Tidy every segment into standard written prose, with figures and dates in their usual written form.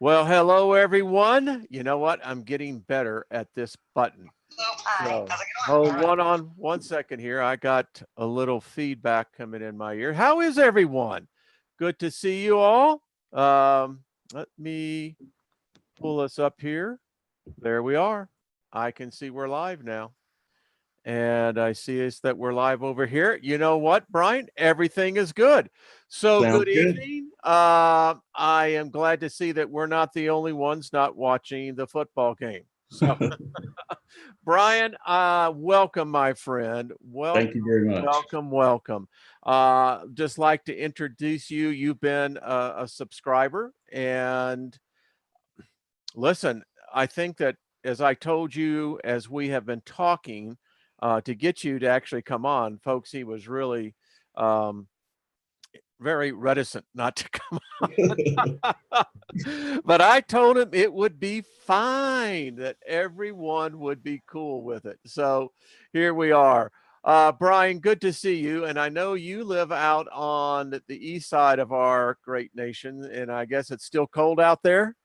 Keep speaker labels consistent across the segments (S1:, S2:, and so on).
S1: Well, hello everyone. You know what? I'm getting better at this button.
S2: Hi,
S1: So
S2: how's it going?
S1: hold
S2: All right.
S1: one on 1 second here. I got a little feedback coming in my ear. How is everyone? Good to see you all. Let me pull us up here. There we are. I can see we're live now. And I see us that we're live over here. You know what, Brian? Everything is good. So
S3: Sounds
S1: good
S3: good.
S1: evening. I am glad to see that we're not the only ones not watching the football game. So, Brian, welcome, my friend.
S3: Thank you very much.
S1: Welcome. Just like to introduce you. You've been a subscriber, and listen, I think that as I told you, as we have been talking, to get you to actually come on, folks, he was really um, very reticent not to come on. But I told him it would be fine, that everyone would be cool with it. So here we are. Brian, good to see you. And I know you live out on the east side of our great nation, and I guess it's still cold out there.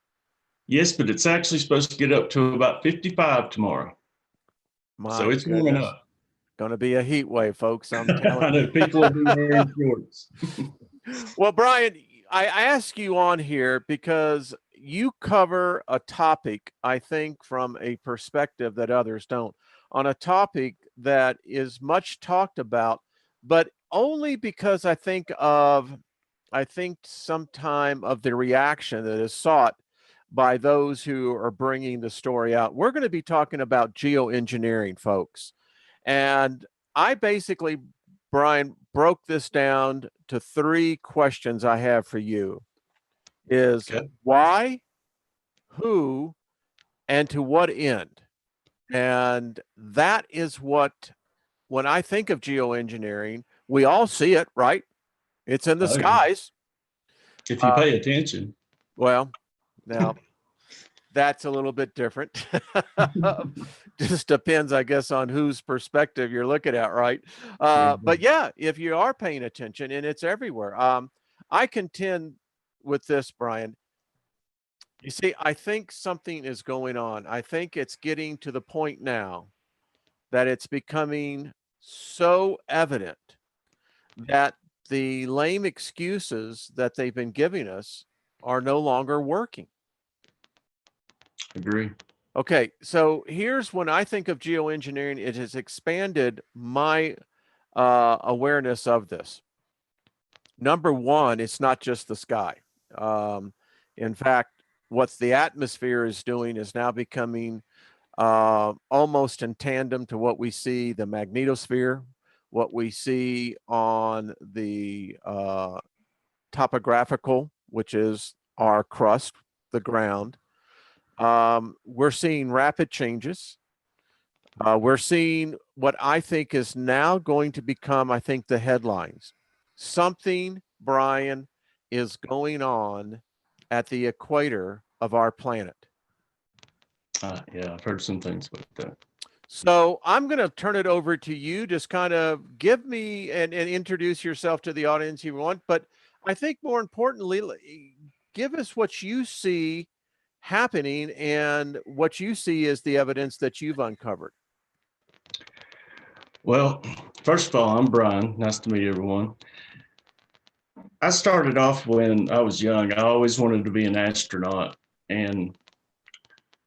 S3: Yes, but it's actually supposed to get up to about 55 tomorrow. So
S1: My
S3: it's warming
S1: goodness.
S3: up.
S1: Going to be a heat wave, folks. I'm telling
S3: I know people will be wearing shorts.
S1: you. Well, Brian, I ask you on here because you cover a topic, I think, from a perspective that others don't, on a topic that is much talked about, but only because I think sometime of the reaction that is sought by those who are bringing the story out. We're going to be talking about geoengineering, folks. And I basically, Brian, broke this down to three questions I have for you is
S3: Okay.
S1: why, who, and to what end? And that is what, when I think of geoengineering, we all see it, right? It's in the
S3: Oh, yeah.
S1: skies.
S3: If you
S1: Uh,
S3: pay attention.
S1: well, now that's a little bit different. Just depends, I guess, on whose perspective you're looking at, right? But yeah, if you are paying attention, and it's everywhere. I contend with this, Brian. You see, I think something is going on. I think it's getting to the point now that it's becoming so evident that the lame excuses that they've been giving us are no longer working.
S3: Agree.
S1: Okay, so here's when I think of geoengineering, it has expanded my awareness of this. Number one, it's not just the sky. Um, in fact, what the atmosphere is doing is now becoming almost in tandem to what we see the magnetosphere, what we see on the topographical, which is our crust, the ground. We're seeing rapid changes. We're seeing what I think is now going to become, I think, the headlines. Something, Brian, is going on at the equator of our planet.
S3: Yeah, I've heard some things about that.
S1: So I'm going to turn it over to you. Just kind of give me and introduce yourself to the audience if you want. But I think more importantly, give us what you see happening and what you see as the evidence that you've uncovered.
S3: Well, first of all, I'm Brian. Nice to meet everyone. I started off when I was young. I always wanted to be an astronaut. And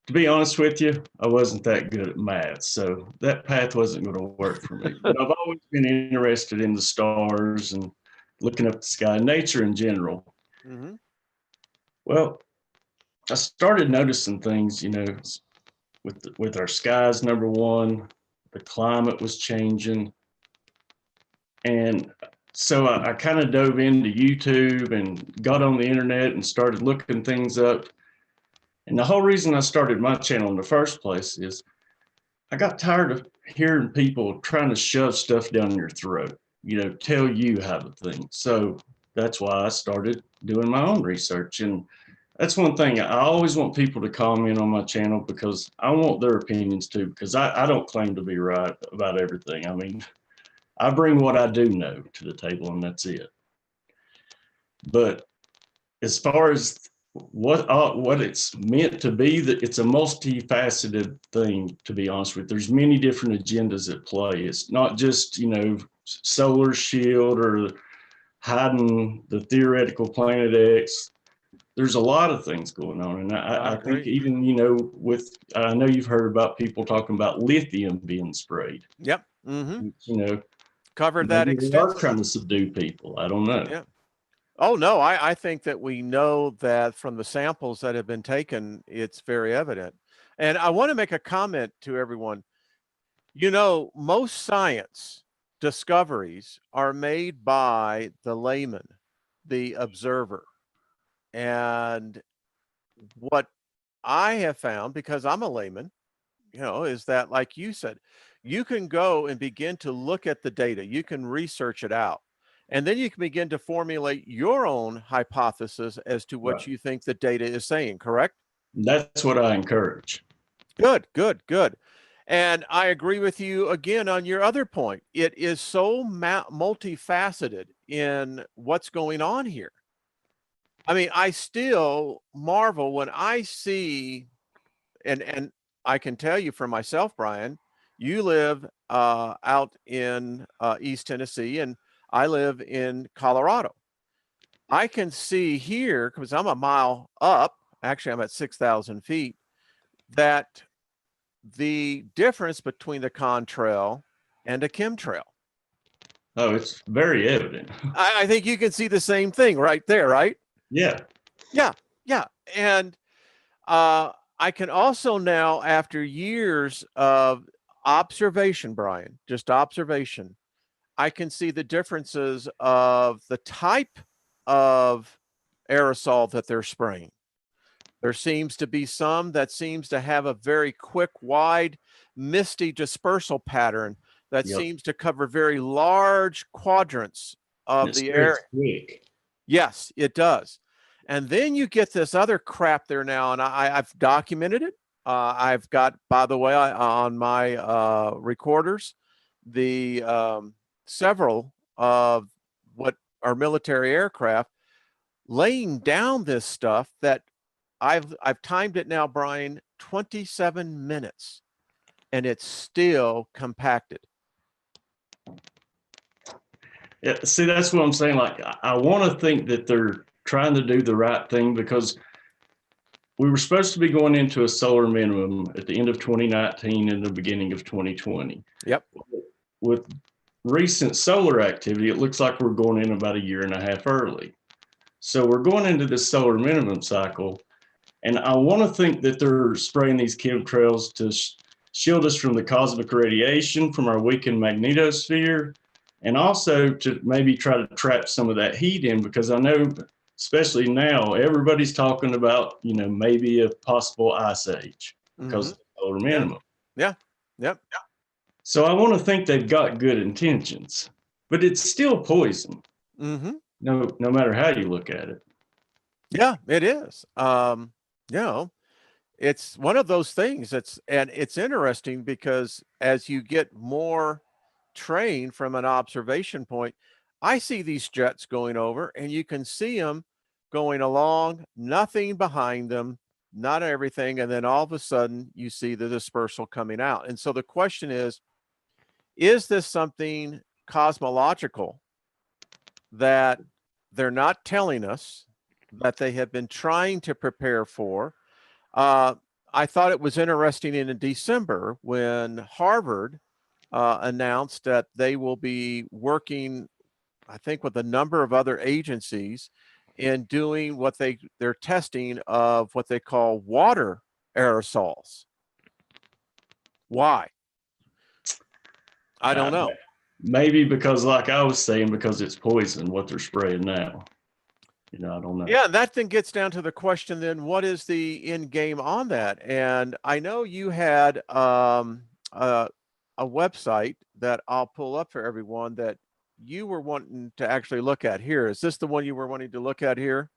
S3: to be honest with you, I wasn't that good at math, so that path wasn't going to work for me. But I've always been interested in the stars and looking up the sky, nature in general.
S1: Mm-hmm.
S3: Well, I started noticing things, with our skies. Number one, the climate was changing, and so I kind of dove into YouTube and got on the internet and started looking things up. And the whole reason I started my channel in the first place is I got tired of hearing people trying to shove stuff down your throat, tell you how to think. So that's why I started doing my own research. And that's one thing I always want people to comment on my channel, because I want their opinions too, because I don't claim to be right about everything. I mean, I bring what I do know to the table, and that's it. But as far as what it's meant to be, that it's a multifaceted thing, to be honest with. There's many different agendas at play. It's not just, solar shield or hiding the theoretical planet X. There's a lot of things going on. And I think even, I know you've heard about people talking about lithium being sprayed.
S1: Yep. Mm-hmm.
S3: Covered
S1: that
S3: maybe they are
S1: extensively.
S3: trying to subdue people. I don't know.
S1: Yeah. Oh, no, I think that we know that from the samples that have been taken, it's very evident. And I want to make a comment to everyone. Most science discoveries are made by the layman, the observer. And what I have found, because I'm a layman, is that, like you said, you can go and begin to look at the data, you can research it out, and then you can begin to formulate your own hypothesis as to what
S3: Right.
S1: you think the data is saying, correct?
S3: That's what I encourage.
S1: Good, good, good. And I agree with you again on your other point. It is so multifaceted in what's going on here. I mean, I still marvel when I see, and I can tell you for myself, Brian, you live out in East Tennessee, and I live in Colorado. I can see here, because I'm a mile up, actually I'm at 6,000 feet, that the difference between the contrail and a chemtrail.
S3: Oh, it's very evident.
S1: I think you can see the same thing right there, right?
S3: Yeah.
S1: Yeah, yeah. And I can also now, after years of observation, Brian, just observation, I can see the differences of the type of aerosol that they're spraying. There seems to be some that seems to have a very quick, wide, misty dispersal pattern that
S3: Yep.
S1: seems to cover very large quadrants of
S3: It's
S1: the
S3: very
S1: air.
S3: quick.
S1: Yes, it does. And then you get this other crap there now, and I've documented it. I've got, by the way, on my recorders, the several of what are military aircraft laying down this stuff that I've timed it now, Brian, 27 minutes, and it's still compacted.
S3: Yeah, see, that's what I'm saying. Like, I want to think that they're trying to do the right thing, because we were supposed to be going into a solar minimum at the end of 2019 and the beginning of 2020.
S1: Yep.
S3: With recent solar activity, it looks like we're going in about a year and a half early. So we're going into this solar minimum cycle, and I want to think that they're spraying these chemtrails to shield us from the cosmic radiation from our weakened magnetosphere, and also to maybe try to trap some of that heat in, because I know, especially now, everybody's talking about, maybe a possible ice age because of the solar minimum.
S1: Yeah. Yep.
S3: So I want to think they've got good intentions, but it's still poison.
S1: Mm-hmm.
S3: No matter how you look at it.
S1: Yeah, it is. It's one of those things and it's interesting because as you get more trained from an observation point, I see these jets going over and you can see them going along, nothing behind them, not everything. And then all of a sudden you see the dispersal coming out. And so the question is this something cosmological that they're not telling us, that they have been trying to prepare for? I thought it was interesting in December when Harvard announced that they will be working, I think, with a number of other agencies in doing what they're testing of what they call water aerosols. Why? I don't know.
S3: Maybe because, like I was saying, because it's poison, what they're spraying now. I don't know.
S1: Yeah, that then gets down to the question then, what is the end game on that? And I know you had a website that I'll pull up for everyone that you were wanting to actually look at here. Is this the one you were wanting to look at here?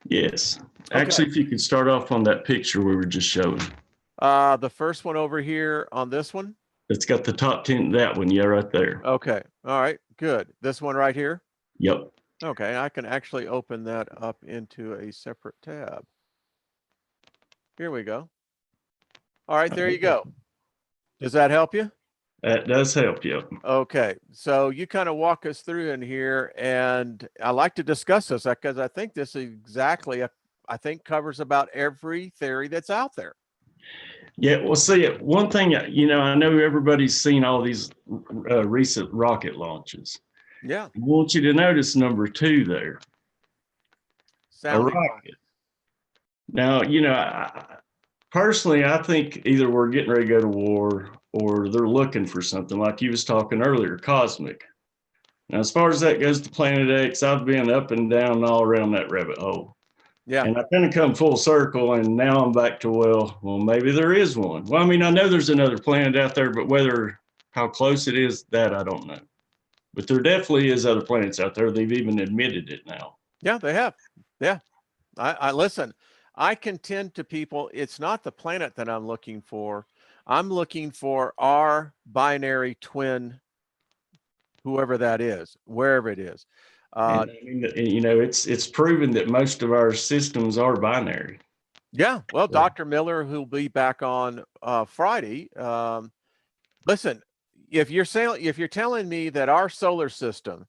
S3: Yes.
S1: Okay.
S3: Actually, if you could start off on that picture we were just showing.
S1: The first one over here on this one?
S3: It's got the top 10, that one. Yeah, right there.
S1: Okay. All right. Good. This one right here?
S3: Yep.
S1: Okay, I can actually open that up into a separate tab. Here we go. All right, there you go. Does that help you?
S3: That does help you.
S1: Okay, so you kind of walk us through in here, and I like to discuss this because I think this is exactly, I think covers about every theory that's out there.
S3: Yeah, well, see, one thing, I know everybody's seen all these recent rocket launches.
S1: Yeah,
S3: I want you to notice number 2 there, a
S1: sounding rocket.
S3: rocket. Now, personally, I think either we're getting ready to go to war or they're looking for something like you was talking earlier, cosmic. Now, as far as that goes to Planet X, I've been up and down all around that rabbit hole.
S1: Yeah,
S3: And I kind of come full circle, and now I'm back to, well, maybe there is one. Well, I mean, I know there's another planet out there, but how close it is, that I don't know. But there definitely is other planets out there. They've even admitted it now.
S1: yeah, they have. Yeah, I listen. I contend to people, it's not the planet that I'm looking for. I'm looking for our binary twin, whoever that is, wherever it is.
S3: And I mean, it's proven that most of our systems are binary.
S1: Yeah, well,
S3: So,
S1: Dr. Miller, who'll be back on Friday. Listen, if you're telling me that our solar system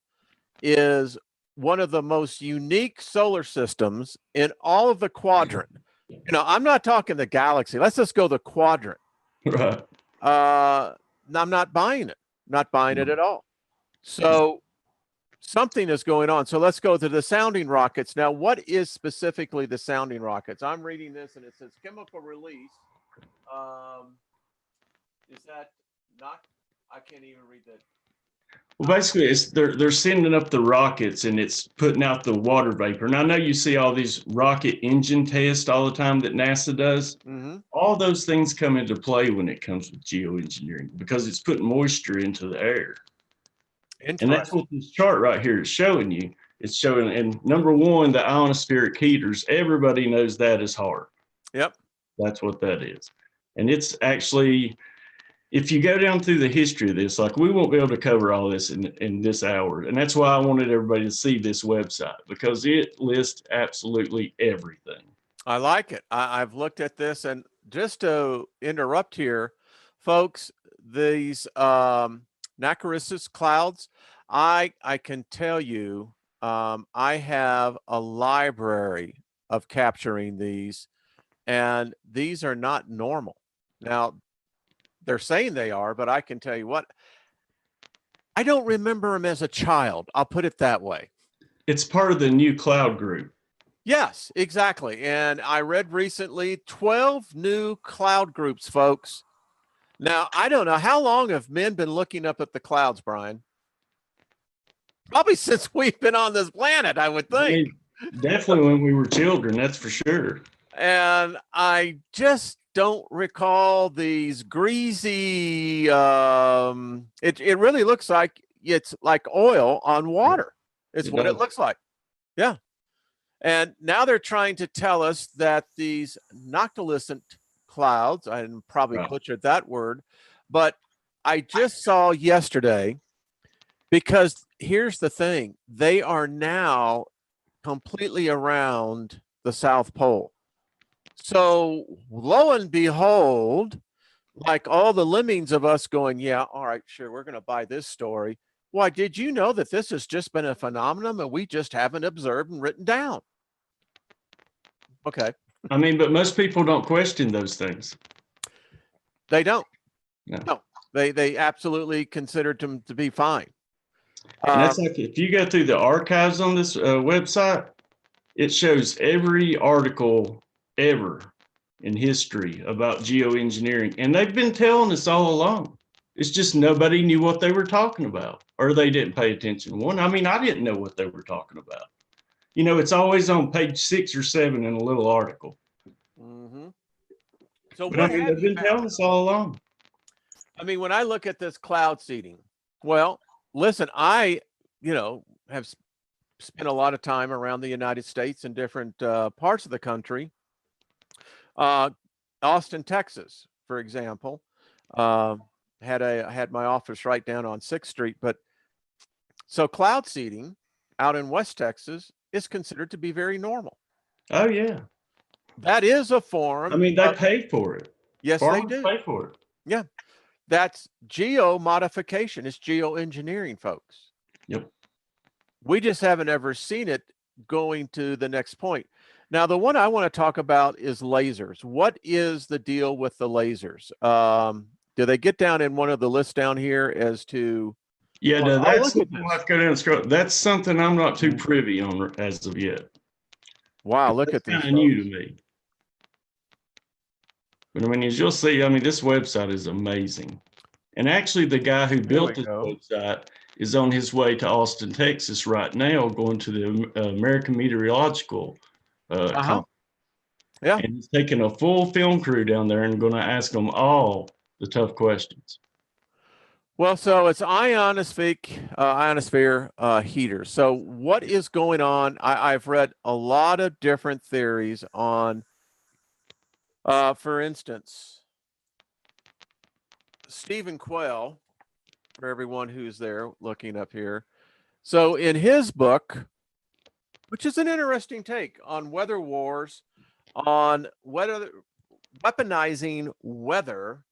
S1: is one of the most unique solar systems in all of the quadrant, I'm not talking the galaxy. Let's just go the quadrant.
S3: right.
S1: I'm not buying it. Not buying it at all. So something is going on. So let's go to the sounding rockets. Now, what is specifically the sounding rockets? I'm reading this and it says chemical release. Is that not? I can't even read that.
S3: Well, basically, they're sending up the rockets and it's putting out the water vapor. And I know you see all these rocket engine tests all the time that NASA does.
S1: Mm-hmm.
S3: All those things come into play when it comes with geoengineering because it's putting moisture into the air. And that's
S1: Interesting.
S3: what this chart right here is showing you. It's showing, and number 1, the ionospheric heaters, everybody knows that is hard.
S1: Yep.
S3: That's what that is. And it's actually, if you go down through the history of this, like we won't be able to cover all this in this hour. And that's why I wanted everybody to see this website because it lists absolutely everything.
S1: I like it. I've looked at this, and just to interrupt here, folks, these Nacrissus clouds, I can tell you, I have a library of capturing these, and these are not normal. Now, they're saying they are, but I can tell you what, I don't remember them as a child. I'll put it that way.
S3: It's part of the new cloud group.
S1: Yes, exactly. And I read recently 12 new cloud groups, folks. Now, I don't know how long have men been looking up at the clouds, Brian? Probably since we've been on this planet, I would
S3: I
S1: think.
S3: mean, definitely when we were children, that's for sure.
S1: And I just don't recall these greasy it really looks like it's like oil on water. It's
S3: It
S1: what it
S3: does.
S1: looks like. Yeah. And now they're trying to tell us that these noctilucent clouds, I probably
S3: Right.
S1: butchered that word, but I just saw yesterday, because here's the thing, they are now completely around the South Pole. So lo and behold, like all the lemmings of us going, yeah, all right, sure, we're going to buy this story. Why, did you know that this has just been a phenomenon and we just haven't observed and written down? Okay.
S3: I mean, but most people don't question those things.
S1: They don't.
S3: No.
S1: No, they absolutely considered them to be fine.
S3: And that's like if you go through the archives on this website, it shows every article ever in history about geoengineering. And they've been telling us all along. It's just nobody knew what they were talking about or they didn't pay attention. I mean, I didn't know what they were talking about. It's always on page 6 or 7 in a little article.
S1: Mm-hmm. So
S3: But I
S1: what
S3: mean,
S1: have
S3: they've
S1: you
S3: been
S1: found?
S3: telling us all along.
S1: I mean, when I look at this cloud seeding, well, listen, I, have spent a lot of time around the United States and different parts of the country. Uh, Austin, Texas, for example, uh, had my office right down on 6th Street. But so cloud seeding out in West Texas is considered to be very normal.
S3: Oh, yeah.
S1: That is a
S3: I
S1: form
S3: mean, they
S1: of,
S3: pay for it.
S1: yes, they
S3: Farmers
S1: do.
S3: pay for it.
S1: Yeah. That's geo-modification. It's geoengineering, folks.
S3: Yep.
S1: We just haven't ever seen it going to the next point. Now, the one I want to talk about is lasers. What is the deal with the lasers? Do they get down in one of the lists down here as to,
S3: Yeah,
S1: well,
S3: no,
S1: oh,
S3: that's
S1: look at
S3: something we'll
S1: this.
S3: have to go down and scroll. That's something I'm not too
S1: Mhm.
S3: privy on as of yet.
S1: Wow, look
S3: That's
S1: at these
S3: kind of new to
S1: folks.
S3: me. But I mean, as you'll see, I mean, this website is amazing. And actually, the guy who
S1: There we
S3: built this
S1: go.
S3: website is on his way to Austin, Texas right now, going to the American Meteorological
S1: Uh-huh.
S3: Conference.
S1: Yeah.
S3: And he's taking a full film crew down there and going to ask them all the tough questions.
S1: Well, so it's ionosphere heaters. So what is going on? I've read a lot of different theories on, for instance, Stephen Quayle, for everyone who's there looking up here. So in his book, which is an interesting take on weather wars, on weather, weaponizing weather,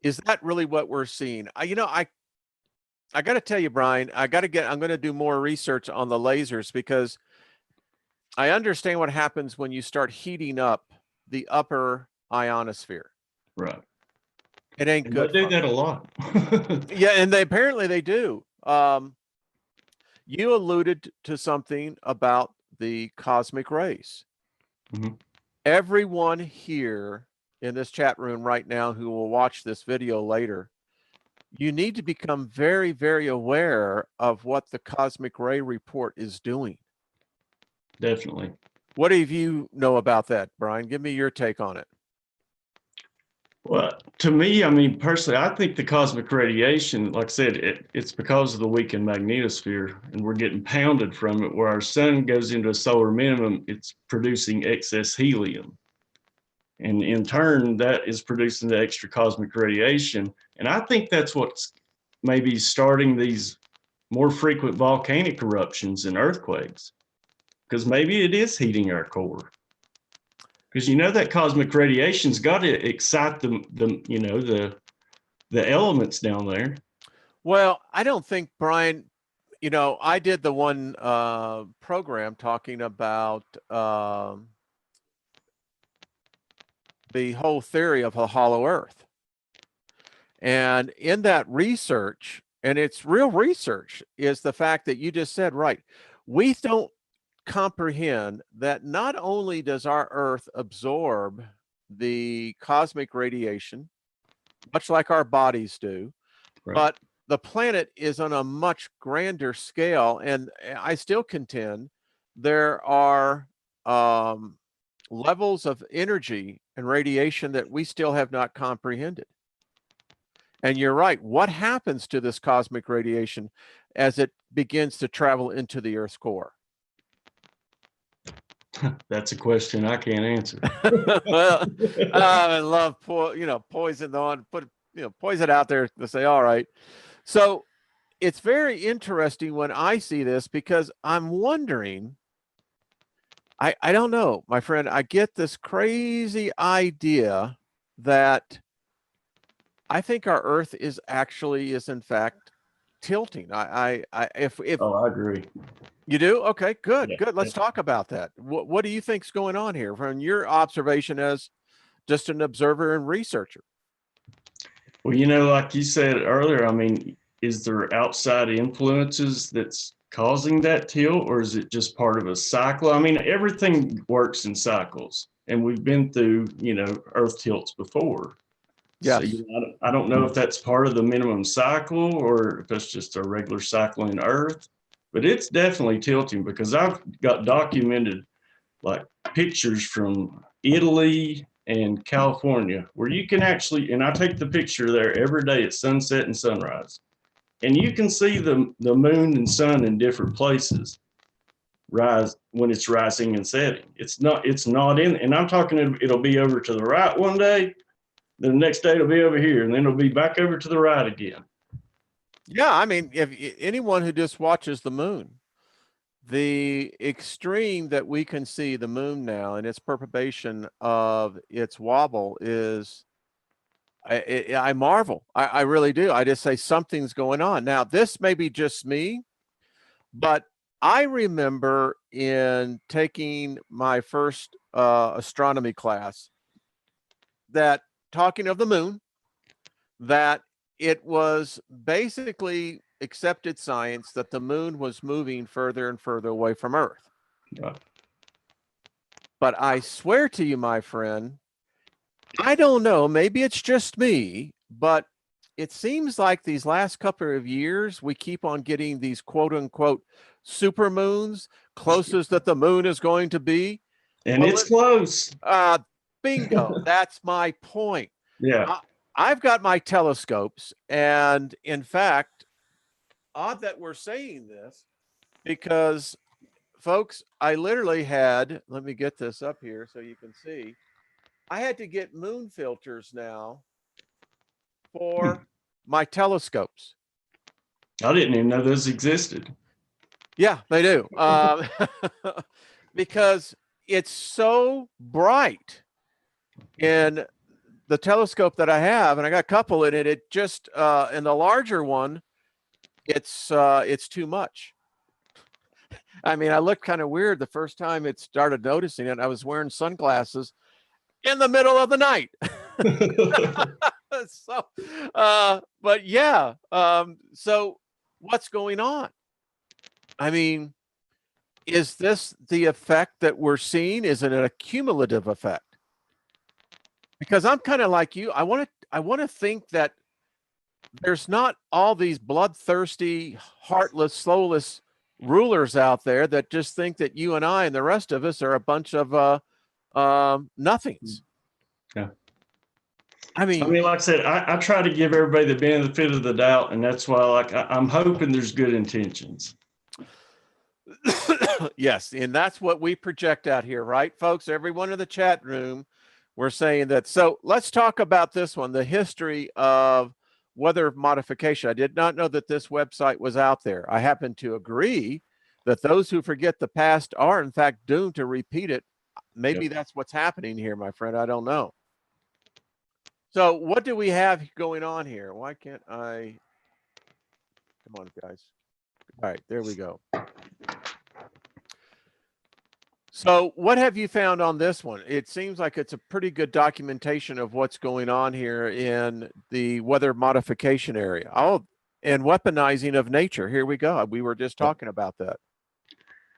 S1: is that really what we're seeing? I got to tell you, Brian, I'm going to do more research on the lasers because I understand what happens when you start heating up the upper ionosphere.
S3: Right.
S1: It ain't
S3: And they
S1: good,
S3: do that
S1: folks.
S3: a lot.
S1: Yeah, and they apparently they do. You alluded to something about the cosmic rays.
S3: Mhm.
S1: Everyone here in this chat room right now who will watch this video later, you need to become very, very aware of what the cosmic ray report is doing.
S3: Definitely.
S1: What do you know about that, Brian? Give me your take on it.
S3: Well, to me, I mean, personally, I think the cosmic radiation, like I said, it's because of the weakened magnetosphere, and we're getting pounded from it. Where our sun goes into a solar minimum, it's producing excess helium. And in turn, that is producing the extra cosmic radiation. And I think that's what's maybe starting these more frequent volcanic eruptions and earthquakes, because maybe it is heating our core. Because you know that cosmic radiation's got to excite the elements down there.
S1: Well, I don't think, Brian, I did the one program talking about the whole theory of a hollow earth. And in that research, and it's real research, is the fact that you just said, right, we don't comprehend that not only does our earth absorb the cosmic radiation, much like our bodies do,
S3: Right.
S1: but the planet is on a much grander scale. And I still contend there are levels of energy and radiation that we still have not comprehended. And you're right. What happens to this cosmic radiation as it begins to travel into the Earth's core?
S3: That's a question I can't answer.
S1: Well, I love poison on poison out there to say, all right. So it's very interesting when I see this because I'm wondering. I don't know, my friend. I get this crazy idea that I think our Earth is in fact tilting. If
S3: Oh, I agree.
S1: you do, okay, good,
S3: Yeah.
S1: good. Let's talk about that. What do you think's going on here from your observation as just an observer and researcher?
S3: Well, like you said earlier, I mean, is there outside influences that's causing that tilt, or is it just part of a cycle? I mean, everything works in cycles, and we've been through, Earth tilts before. So
S1: Yes.
S3: I don't know if that's part of the minimum cycle or if that's just a regular cycle in Earth, but it's definitely tilting because I've got documented like pictures from Italy and California where you can actually, and I take the picture there every day at sunset and sunrise, and you can see the moon and sun in different places rise when it's rising and setting. It's not in, and I'm talking, it'll be over to the right one day, then the next day it'll be over here, and then it'll be back over to the right again.
S1: Yeah, I mean, if anyone who just watches the moon, the extreme that we can see the moon now and its perturbation of its wobble is, I marvel. I really do. I just say something's going on. Now, this may be just me, but I remember in taking my first astronomy class that, talking of the moon, that it was basically accepted science that the moon was moving further and further away from Earth.
S3: Right.
S1: But I swear to you, my friend, I don't know, maybe it's just me, but it seems like these last couple of years, we keep on getting these quote unquote super moons, closest that the moon is going to be.
S3: And
S1: Well,
S3: it's close.
S1: bingo, that's my point.
S3: Yeah.
S1: I, I've got my telescopes, and in fact, odd that we're saying this because, folks, I literally had, let me get this up here so you can see, I had to get moon filters now
S3: Hmm.
S1: for my telescopes.
S3: I didn't even know those existed.
S1: Yeah, they do. Because it's so bright in the telescope that I have, and I got a couple in it. It just in the larger one, it's too much. I mean, I looked kind of weird the first time it started noticing it. I was wearing sunglasses in the middle of the night. So, but yeah. So what's going on? I mean, is this the effect that we're seeing? Is it a cumulative effect? Because I'm kind of like you. I want to think that there's not all these bloodthirsty, heartless, soulless rulers out there that just think that you and I and the rest of us are a bunch of nothings.
S3: Yeah.
S1: I
S3: I
S1: mean,
S3: mean, like I said, I try to give everybody the benefit of the doubt, and that's why, like, I'm hoping there's good intentions.
S1: yes, and that's what we project out here, right, folks? Everyone in the chat room, we're saying that. So let's talk about this one, the history of weather modification. I did not know that this website was out there. I happen to agree that those who forget the past are, in fact, doomed to repeat it. Maybe
S3: Yep.
S1: that's what's happening here, my friend. I don't know. So, what do we have going on here? Why can't I? Come on, guys. All right, there we go. So, what have you found on this one? It seems like it's a pretty good documentation of what's going on here in the weather modification area. Oh, and weaponizing of nature. Here we go. We were just talking about that.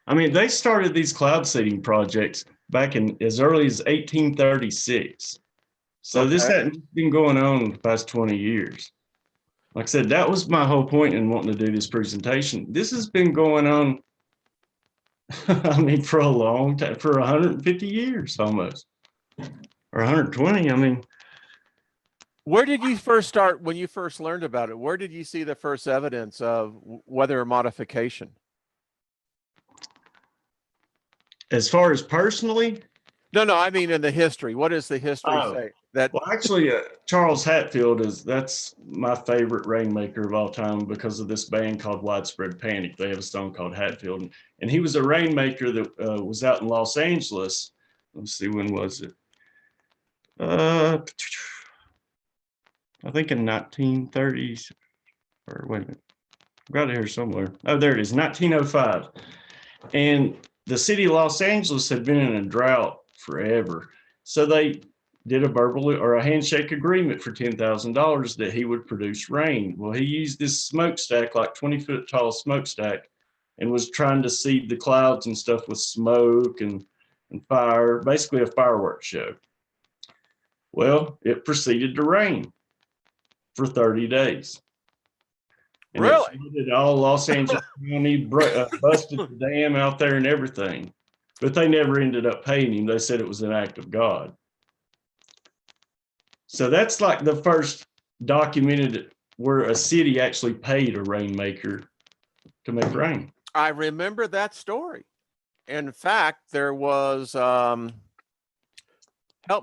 S3: I mean, they started these cloud seeding projects back in as early as 1836. So this
S1: Okay.
S3: hadn't been going on the past 20 years. Like I said, that was my whole point in wanting to do this presentation. This has been going on, I mean, for a long time, for 150 years almost, or 120. I mean,
S1: Where did you first start when you first learned about it? Where did you see the first evidence of weather modification?
S3: as far as personally,
S1: No, no, I mean in the history. What does the history
S3: oh,
S1: say? That
S3: well, actually, Charles Hatfield that's my favorite rainmaker of all time because of this band called Widespread Panic. They have a song called Hatfield, and he was a rainmaker that was out in Los Angeles. Let's see, when was it? Uh, I think in 1930s, or wait a minute, I've got it here somewhere. Oh, there it is, 1905. And the city of Los Angeles had been in a drought forever. So they did a verbal or a handshake agreement for $10,000 that he would produce rain. Well, he used this smokestack, like 20-foot tall smokestack, and was trying to seed the clouds and stuff with smoke and fire, basically a fireworks show. Well, it proceeded to rain for 30 days. And it
S1: really?
S3: flooded all Los Angeles County, busted the dam out there and everything. But they never ended up paying him. They said it was an act of God. So that's like the first documented where a city actually paid a rainmaker to make rain.
S1: I remember that story. In fact, there was help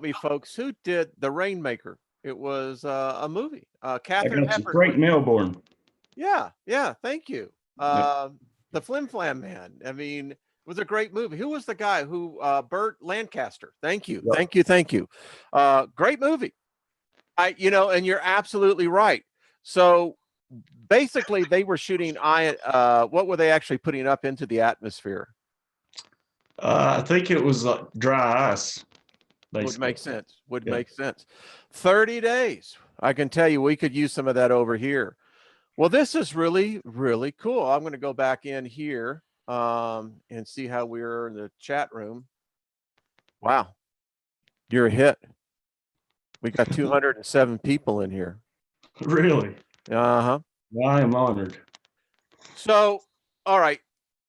S1: me, folks, who did The Rainmaker? It was a movie.
S3: I
S1: Catherine
S3: got you.
S1: Hepburn was.
S3: Frank Melbourne.
S1: Yeah, yeah, thank you.
S3: Yep.
S1: The Flim Flam Man. I mean, it was a great movie. Who was the guy who Burt Lancaster? Thank you.
S3: Yep.
S1: Thank you. Thank you. Great movie. And you're absolutely right. So basically they were shooting what were they actually putting up into the atmosphere?
S3: I think it was like dry ice,
S1: Would
S3: basically.
S1: make sense. Would
S3: Yeah.
S1: make sense. 30 days. I can tell you we could use some of that over here. Well, this is really, really cool. I'm going to go back in here and see how we're in the chat room. Wow, you're a hit. We got 207 people in here.
S3: Really?
S1: Uh-huh.
S3: I am honored.
S1: So, all right,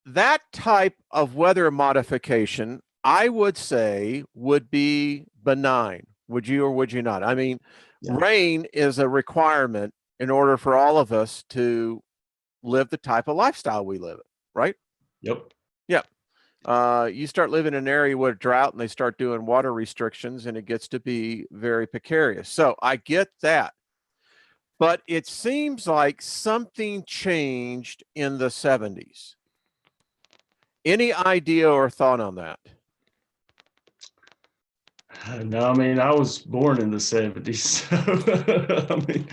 S1: that type of weather modification, I would say, would be benign. Would you or would you not? I mean,
S3: Yeah.
S1: rain is a requirement in order for all of us to live the type of lifestyle we live, right?
S3: Yep.
S1: Yeah. You start living in an area with drought and they start doing water restrictions and it gets to be very precarious. So I get that. But it seems like something changed in the 70s. Any idea or thought on that?
S3: No, I mean, I was born in the 70s. So, I mean,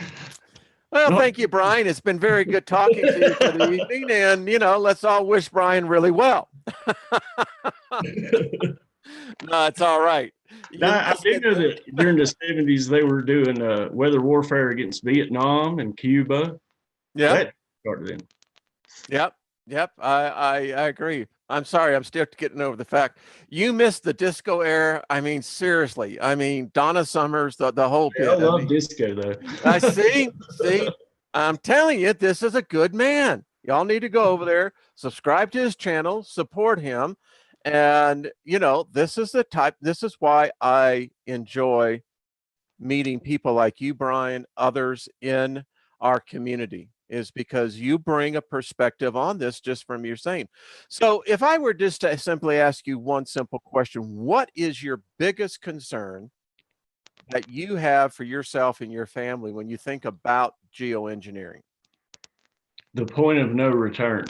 S1: Well,
S3: no.
S1: thank you, Brian. It's been very good talking to you for the evening. And, let's all wish Brian really well. No, it's all right. You
S3: Now, I
S1: missed
S3: do
S1: it.
S3: know that during the 70s, they were doing weather warfare against Vietnam and Cuba.
S1: Yep.
S3: That started in.
S1: Yep. Yep. I agree. I'm sorry. I'm still getting over the fact you missed the disco era. I mean, seriously. I mean, Donna Summers, the whole
S3: Yeah, I
S1: bit. I
S3: love
S1: mean,
S3: disco, though.
S1: I see, I'm telling you, this is a good man. Y'all need to go over there, subscribe to his channel, support him. And, this is why I enjoy meeting people like you, Brian, others in our community, is because you bring a perspective on this just from your saying. So, if I were just to simply ask you one simple question, what is your biggest concern that you have for yourself and your family when you think about geoengineering?
S3: The point of no return.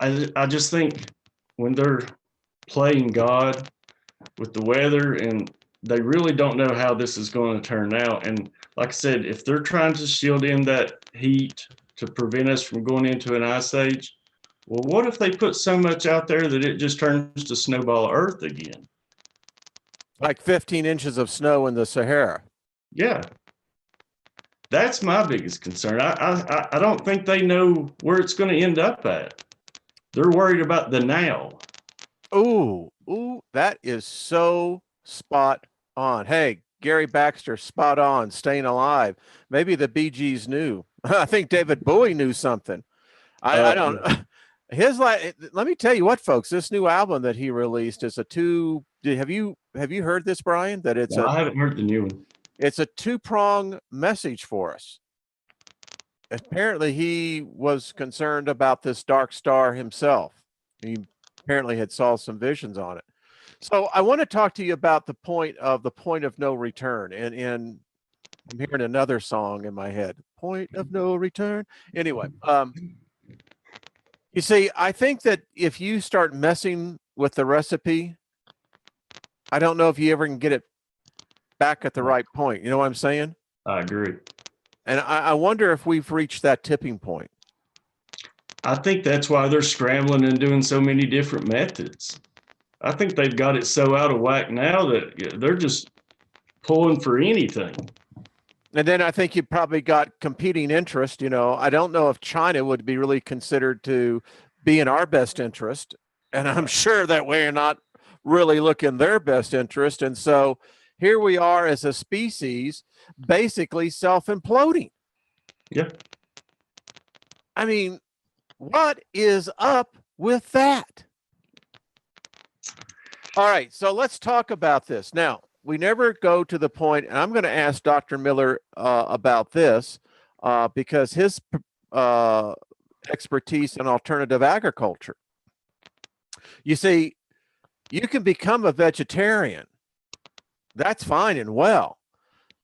S3: I just think when they're playing God with the weather and they really don't know how this is going to turn out. And like I said, if they're trying to shield in that heat to prevent us from going into an ice age, well, what if they put so much out there that it just turns to snowball Earth again?
S1: Like 15 inches of snow in the Sahara.
S3: Yeah, that's my biggest concern. I don't think they know where it's going to end up at. They're worried about the now.
S1: Ooh, that is so spot on. Hey, Gary Baxter, spot on, staying alive. Maybe the Bee Gees knew. I think David Bowie knew something. I don't.
S3: Yeah.
S1: His let me tell you what, folks. This new album that he released is a two. Have you heard this, Brian? That
S3: No, I haven't heard the new one.
S1: it's a two-prong message for us. Apparently, he was concerned about this dark star himself. He apparently had saw some visions on it. So I want to talk to you about the point of no return. And I'm hearing another song in my head. Point of no return. Anyway, you see, I think that if you start messing with the recipe, I don't know if you ever can get it back at the right point. You know what I'm saying?
S3: I agree.
S1: And I wonder if we've reached that tipping point.
S3: I think that's why they're scrambling and doing so many different methods. I think they've got it so out of whack now that they're just pulling for anything.
S1: And then I think you probably got competing interest. I don't know if China would be really considered to be in our best interest. And I'm sure that we're not really looking their best interest. And so here we are as a species, basically self imploding.
S3: Yeah.
S1: I mean, what is up with that? All right, so let's talk about this. Now, we never go to the point, and I'm going to ask Dr. Miller about this because his expertise in alternative agriculture. You see, you can become a vegetarian. That's fine and well.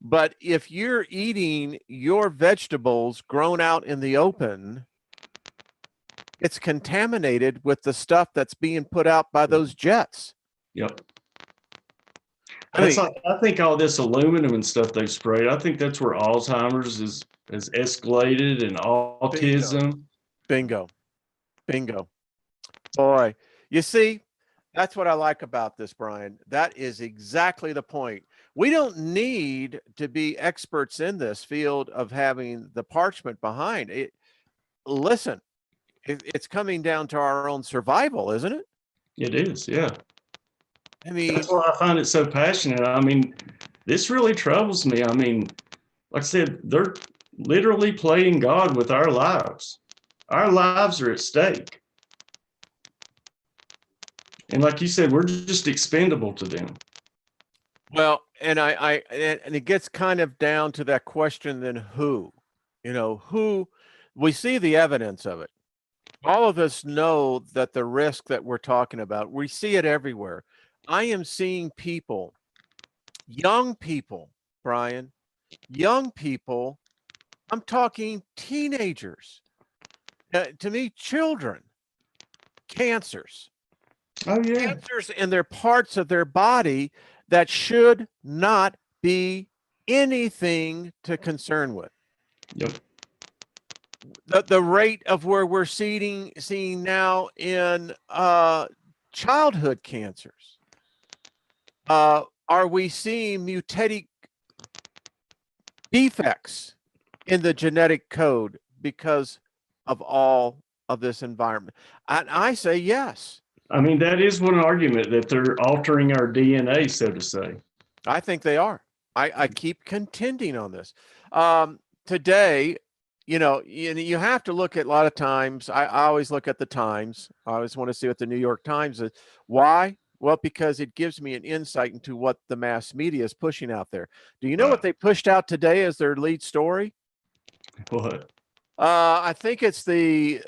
S1: But if you're eating your vegetables grown out in the open, it's contaminated with the stuff that's being put out by those jets.
S3: Yep.
S1: I mean,
S3: I think all this aluminum and stuff they sprayed, I think that's where Alzheimer's has escalated and
S1: bingo,
S3: autism.
S1: bingo, bingo. Boy, you see, that's what I like about this, Brian. That is exactly the point. We don't need to be experts in this field of having the parchment behind it. Listen, it's coming down to our own survival, isn't it?
S3: It is, yeah.
S1: I mean,
S3: That's why I find it so passionate. I mean, this really troubles me. I mean, like I said, they're literally playing God with our lives. Our lives are at stake. And like you said, we're just expendable to them.
S1: well, and and it gets kind of down to that question then who? Who we see the evidence of it. All of us know that the risk that we're talking about, we see it everywhere. I am seeing people, young people, Brian, young people, I'm talking teenagers, to me, children, cancers,
S3: Oh yeah.
S1: cancers in their parts of their body that should not be anything to concern with.
S3: Yep.
S1: The rate of where we're seeing now in childhood cancers. Are we seeing mutatic defects in the genetic code because of all of this environment? And I say yes.
S3: I mean, that is one argument that they're altering our DNA, so to say.
S1: I think they are. I keep contending on this. Today, you have to look at a lot of times. I always look at the Times. I always want to see what the New York Times is. Why? Well, because it gives me an insight into what the mass media is pushing out there. Do you know what they pushed out today as their lead story?
S3: What?
S1: I think it's the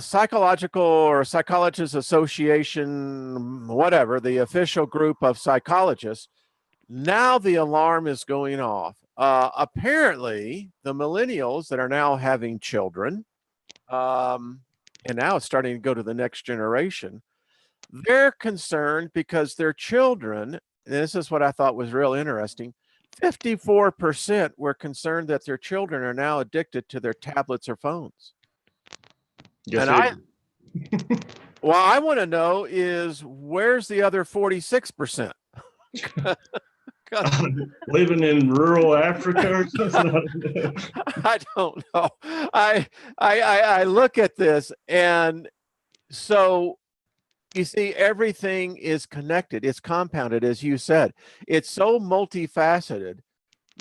S1: Psychological or Psychologists Association, whatever, the official group of psychologists. Now the alarm is going off. Apparently, the millennials that are now having children, and now it's starting to go to the next generation, they're concerned because their children, and this is what I thought was real interesting, 54% were concerned that their children are now addicted to their tablets or phones.
S3: Go
S1: And
S3: figure.
S1: what I want to know is where's the other 46%?
S3: Living in rural Africa or something.
S1: I don't know. I look at this, and so you see, everything is connected. It's compounded, as you said. It's so multifaceted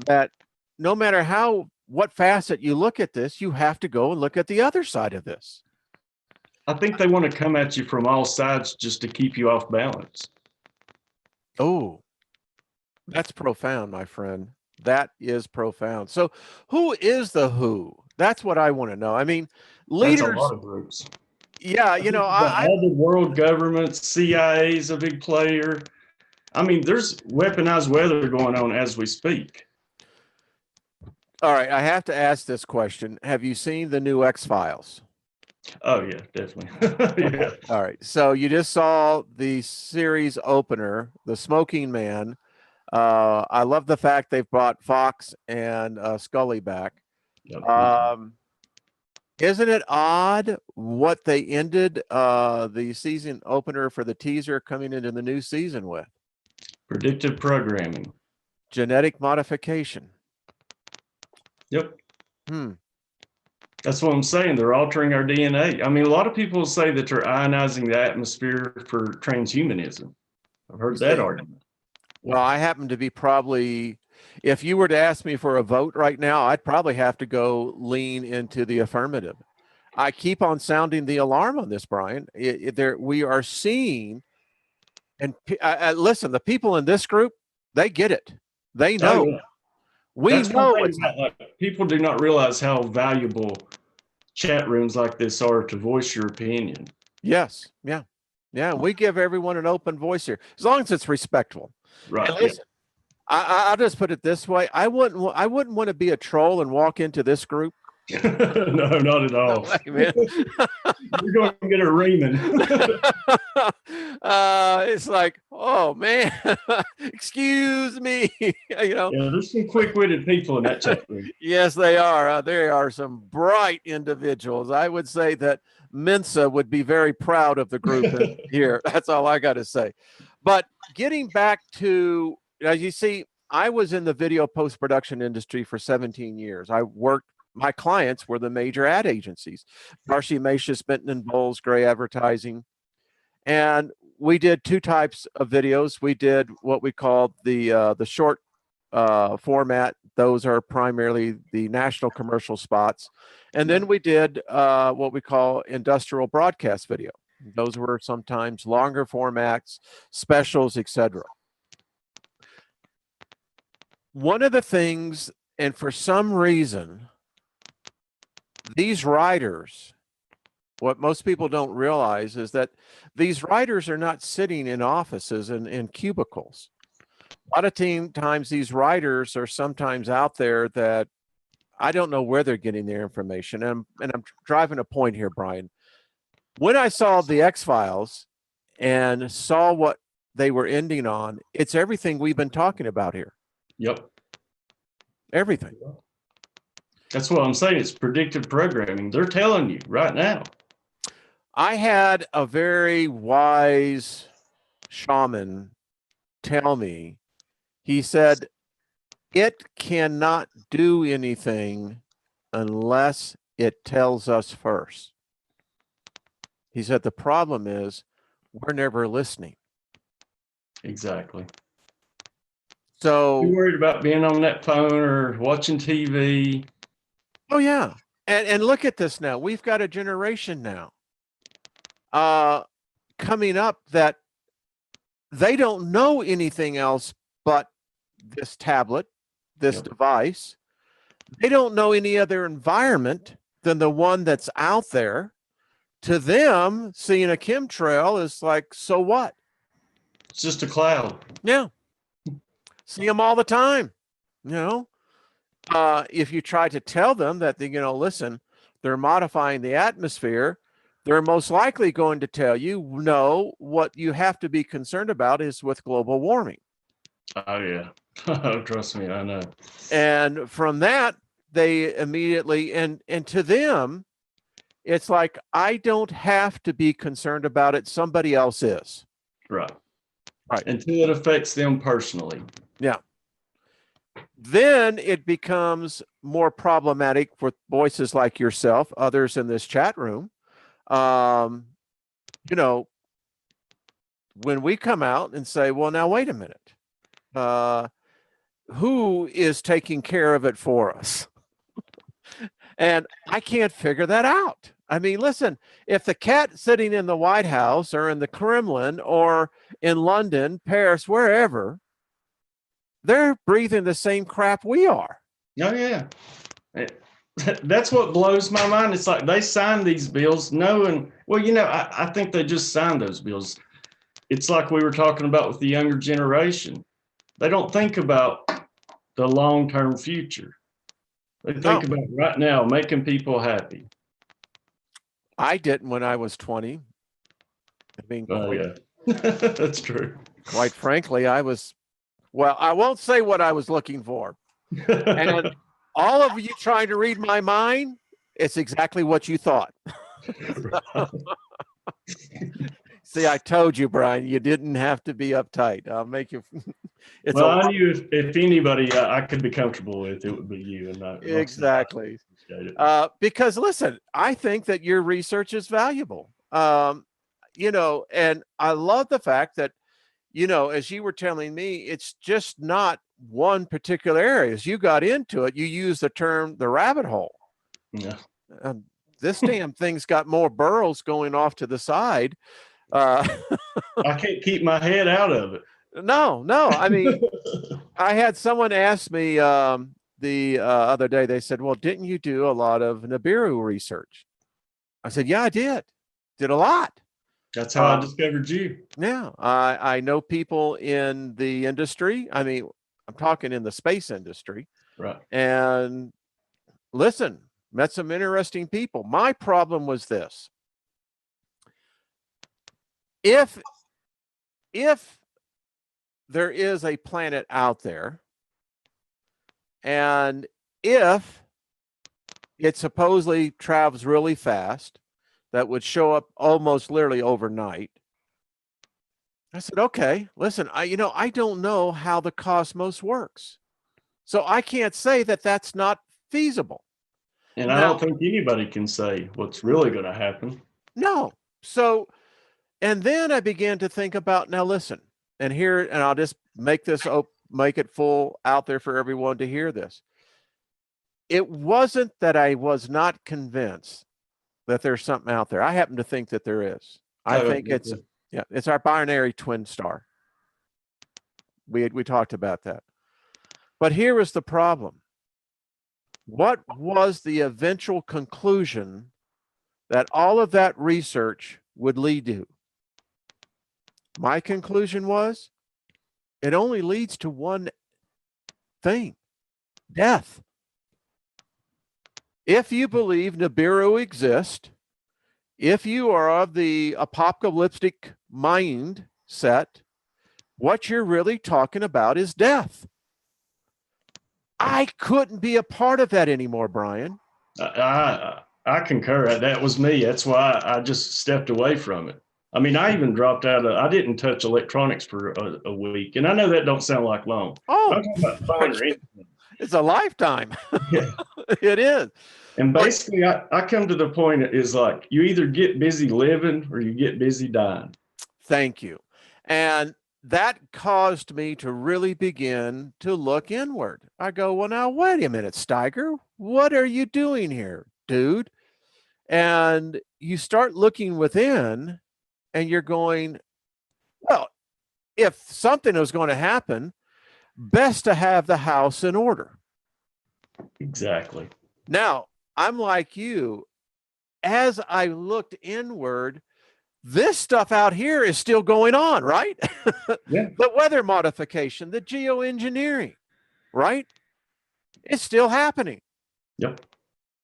S1: that no matter what facet you look at this, you have to go and look at the other side of this.
S3: I think they want to come at you from all sides just to keep you off balance.
S1: Oh, that's profound, my friend. That is profound. So who is the who? That's what I want to know. I mean,
S3: That's a
S1: leaders,
S3: lot of groups.
S1: yeah,
S3: All the world governments, CIA is a big player. I mean, there's weaponized weather going on as we speak.
S1: all right, I have to ask this question. Have you seen the new X-Files?
S3: Oh yeah, definitely. Yeah.
S1: All right. So you just saw the series opener, The Smoking Man. I love the fact they've brought Fox and Scully back.
S3: Yep.
S1: Isn't it odd what they ended the season opener for the teaser coming into the new season with?
S3: Predictive programming.
S1: Genetic modification.
S3: Yep.
S1: Hmm.
S3: That's what I'm saying. They're altering our DNA. I mean, a lot of people say that they're ionizing the atmosphere for transhumanism. I've heard that argument.
S1: Well, I happen to be probably, if you were to ask me for a vote right now, I'd probably have to go lean into the affirmative. I keep on sounding the alarm on this, Brian. We are seeing, and listen, the people in this group, they get it. They know.
S3: Oh, yeah.
S1: We
S3: That's
S1: know
S3: one
S1: it's
S3: thing people do not realize how valuable chat rooms like this are to voice your opinion.
S1: Yes. Yeah. We give everyone an open voice here, as long as it's respectful.
S3: Right.
S1: And listen, I'll just put it this way. I wouldn't want to be a troll and walk into this group.
S3: No, not at
S1: No
S3: all.
S1: way, man.
S3: You're going to get a reaming.
S1: It's like, oh man, excuse me. You know,
S3: Yeah, there's some quick-witted people in that chat room.
S1: yes, they are. There are some bright individuals. I would say that Mensa would be very proud of the group here. That's all I got to say. But getting back to, as you see, I was in the video post-production industry for 17 years. I worked, my clients were the major ad agencies, Marcy Macias, Benton and Bowles, Gray Advertising. And we did two types of videos. We did what we called the short format. Those are primarily the national commercial spots. And then we did what we call industrial broadcast video. Those were sometimes longer formats, specials, etc. One of the things, and for some reason, these writers, what most people don't realize is that these writers are not sitting in offices and in cubicles. A lot of times these writers are sometimes out there that I don't know where they're getting their information. And I'm driving a point here, Brian. When I saw the X-Files and saw what they were ending on, it's everything we've been talking about here.
S3: Yep.
S1: Everything.
S3: That's what I'm saying. It's predictive programming. They're telling you right now.
S1: I had a very wise shaman tell me, he said, it cannot do anything unless it tells us first. He said, the problem is we're never listening.
S3: Exactly.
S1: So
S3: you're worried about being on that phone or watching TV.
S1: Oh yeah. And look at this now. We've got a generation now coming up that they don't know anything else but this tablet, this device. They don't know any other environment than the one that's out there. To them, seeing a chemtrail is like, so what?
S3: It's just a cloud.
S1: Yeah. See them all the time. You know, if you try to tell them that, listen, they're modifying the atmosphere, they're most likely going to tell you, no, what you have to be concerned about is with global warming.
S3: Oh, yeah. Oh, trust me, I know.
S1: And from that, they immediately, and to them, it's like, I don't have to be concerned about it. Somebody else is.
S3: Right.
S1: Right.
S3: Until it affects them personally.
S1: Yeah. Then it becomes more problematic for voices like yourself, others in this chat room. You know, when we come out and say, well, now, wait a minute, who is taking care of it for us? And I can't figure that out. I mean, listen, if the cat sitting in the White House or in the Kremlin or in London, Paris, wherever, they're breathing the same crap we are.
S3: Oh, yeah. That's what blows my mind. It's like they signed these bills knowing, well, I think they just signed those bills. It's like we were talking about with the younger generation. They don't think about the long-term future. They think about right now, making people happy.
S1: I didn't when I was 20. I mean,
S3: yeah, that's true.
S1: Quite frankly, I won't say what I was looking for. And all of you trying to read my mind, it's exactly what you thought. See, I told you, Brian, you didn't have to be uptight. I'll make you.
S3: I knew if anybody I could be comfortable with, it would be you. And not
S1: exactly. Because listen, I think that your research is valuable. And I love the fact that, as you were telling me, it's just not one particular area. As you got into it, you use the term the rabbit hole.
S3: Yeah.
S1: This damn thing's got more burrows going off to the side.
S3: I can't keep my head out of it.
S1: No. I mean, I had someone ask me the other day, they said, well, didn't you do a lot of Nibiru research? I said, yeah, I did a lot.
S3: That's how I discovered you.
S1: Yeah, I know people in the industry. I mean, I'm talking in the space industry.
S3: Right.
S1: And listen, met some interesting people. My problem was this. If there is a planet out there, and if it supposedly travels really fast, that would show up almost literally overnight, I said, okay, listen, I don't know how the cosmos works. So I can't say that that's not feasible.
S3: And I don't
S1: Now,
S3: think anybody can say what's really going to happen.
S1: no. So, and then I began to think about, now listen, and here, and I'll just make this make it full out there for everyone to hear this. It wasn't that I was not convinced that there's something out there. I happen to think that there is. I
S3: Oh,
S1: think it's our binary twin star. We talked about that. But here was the problem. What was the eventual conclusion that all of that research would lead to? My conclusion was it only leads to one thing: death. If you believe Nibiru exists, if you are of the apocalyptic mindset, what you're really talking about is death. I couldn't be a part of that anymore, Brian.
S3: I concur. That was me. That's why I just stepped away from it. I mean, I even dropped out of, I didn't touch electronics for a week. And I know that don't sound like long.
S1: Oh,
S3: I'm talking about phone or anything.
S1: it's a lifetime.
S3: Yeah.
S1: It is.
S3: And basically, I come to the point is like you either get busy living or you get busy dying.
S1: Thank you. And that caused me to really begin to look inward. I go, well, now, wait a minute, Steiger, what are you doing here, dude? And you start looking within and you're going, well, if something was going to happen, best to have the house in order.
S3: Exactly.
S1: Now, I'm like you. As I looked inward, this stuff out here is still going on, right?
S3: Yeah.
S1: The weather modification, the geo-engineering, right? It's still happening.
S3: Yep.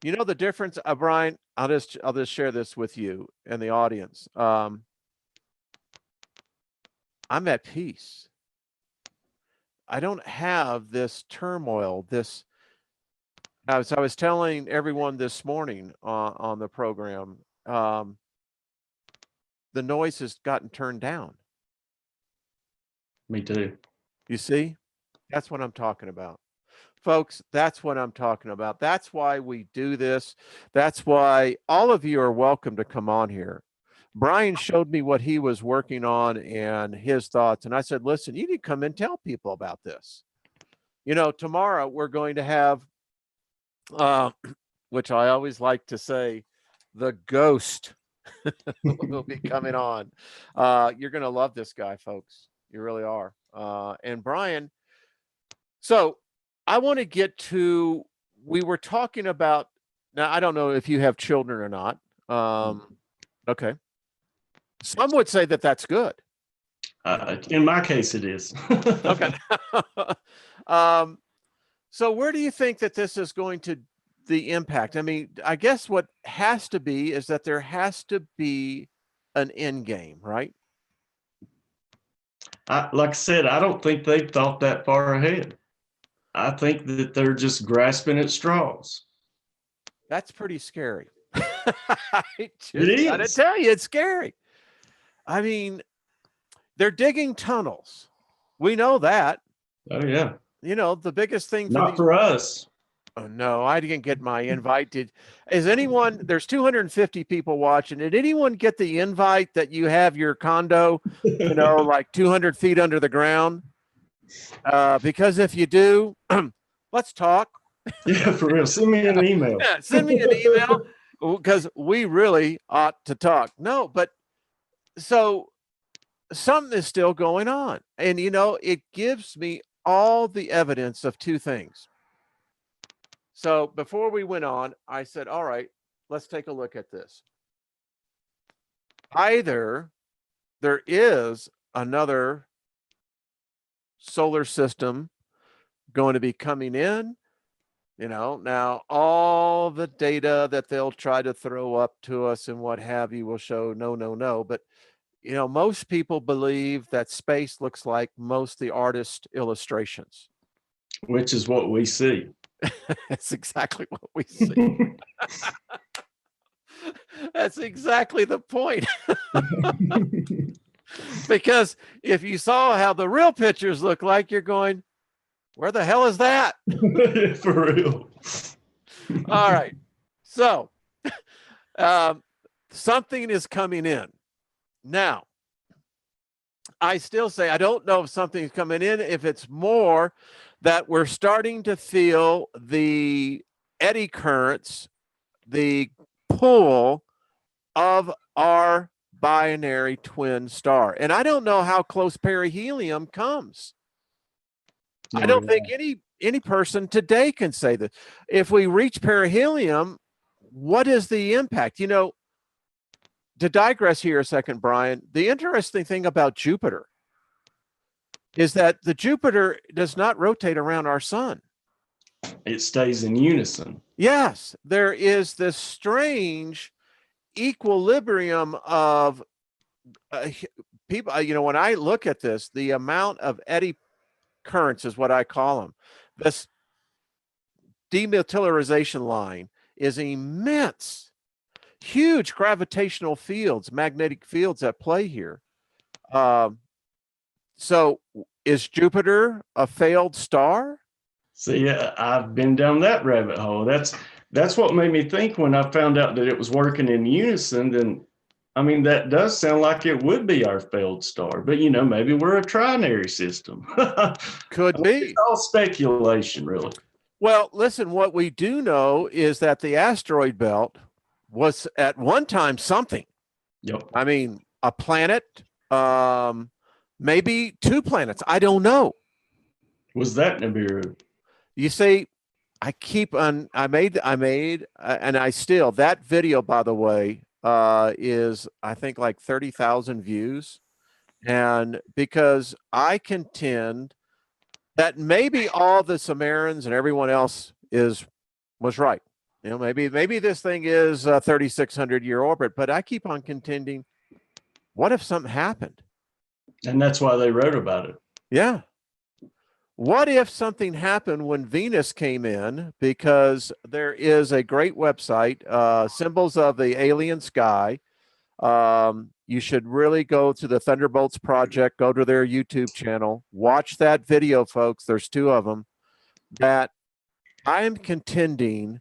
S1: You know the difference, Brian? I'll just share this with you and the audience. I'm at peace. I don't have this turmoil. As I was telling everyone this morning on the program, the noise has gotten turned down.
S3: Me too.
S1: You see, that's what I'm talking about. Folks, that's what I'm talking about. That's why we do this. That's why all of you are welcome to come on here. Brian showed me what he was working on and his thoughts. And I said, listen, you need to come and tell people about this. You know, tomorrow we're going to have, which I always like to say, the ghost will be coming on. You're going to love this guy, folks. You really are. And Brian, so I want to get to, we were talking about, now I don't know if you have children or not. Okay. Some would say that that's good.
S3: In my case, it is.
S1: Okay. So where do you think that this is going to, the impact? I mean, I guess what has to be is that there has to be an end game, right?
S3: Like I said, I don't think they've thought that far ahead. I think that they're just grasping at straws.
S1: That's pretty scary. I
S3: It
S1: just gotta
S3: is.
S1: tell you, it's scary. I mean, they're digging tunnels. We know that.
S3: Oh yeah.
S1: You know, the biggest thing for
S3: Not
S1: these.
S3: for us.
S1: Oh no, I didn't get my invite. Is anyone, there's 250 people watching. Did anyone get the invite that you have your condo, you know, like 200 feet under the ground? Because if you do, let's talk.
S3: Yeah, for real. Send me an email.
S1: Yeah, send me an email because we really ought to talk. No, but so something is still going on. And, you know, it gives me all the evidence of two things. So before we went on, I said, all right, let's take a look at this. Either there is another solar system going to be coming in. Now all the data that they'll try to throw up to us and what have you will show no, no, no. But, most people believe that space looks like most the artist illustrations.
S3: Which is what we see.
S1: That's exactly what we see. That's exactly the point. Because if you saw how the real pictures look like, you're going, where the hell is that?
S3: For real.
S1: All right. So something is coming in. Now, I still say I don't know if something's coming in, if it's more that we're starting to feel the eddy currents, the pull of our binary twin star. And I don't know how close perihelion comes. I don't think any person today can say that. If we reach perihelion, what is the impact? To digress here a second, Brian, the interesting thing about Jupiter is that the Jupiter does not rotate around our sun.
S3: It stays in unison.
S1: Yes, there is this strange equilibrium of people. When I look at this, the amount of eddy currents is what I call them. This demilitarization line is immense. Huge gravitational fields, magnetic fields at play here. So is Jupiter a failed star?
S3: See, I've been down that rabbit hole. That's what made me think when I found out that it was working in unison. Then, I mean, that does sound like it would be our failed star. But maybe we're a trinary system.
S1: Could be.
S3: It's all speculation, really.
S1: Well, listen, what we do know is that the asteroid belt was at one time something.
S3: Yep.
S1: I mean, a planet, maybe two planets. I don't know.
S3: Was that Nibiru?
S1: You see, I made, and I still, that video, by the way, is, I think, like 30,000 views. And because I contend that maybe all the Samarans and everyone else was right. Maybe this thing is a 3,600-year orbit, but I keep on contending, what if something happened?
S3: And that's why they wrote about it.
S1: Yeah. What if something happened when Venus came in? Because there is a great website, Symbols of the Alien Sky. You should really go to the Thunderbolts Project, go to their YouTube channel, watch that video, folks. There's two of them. That I am contending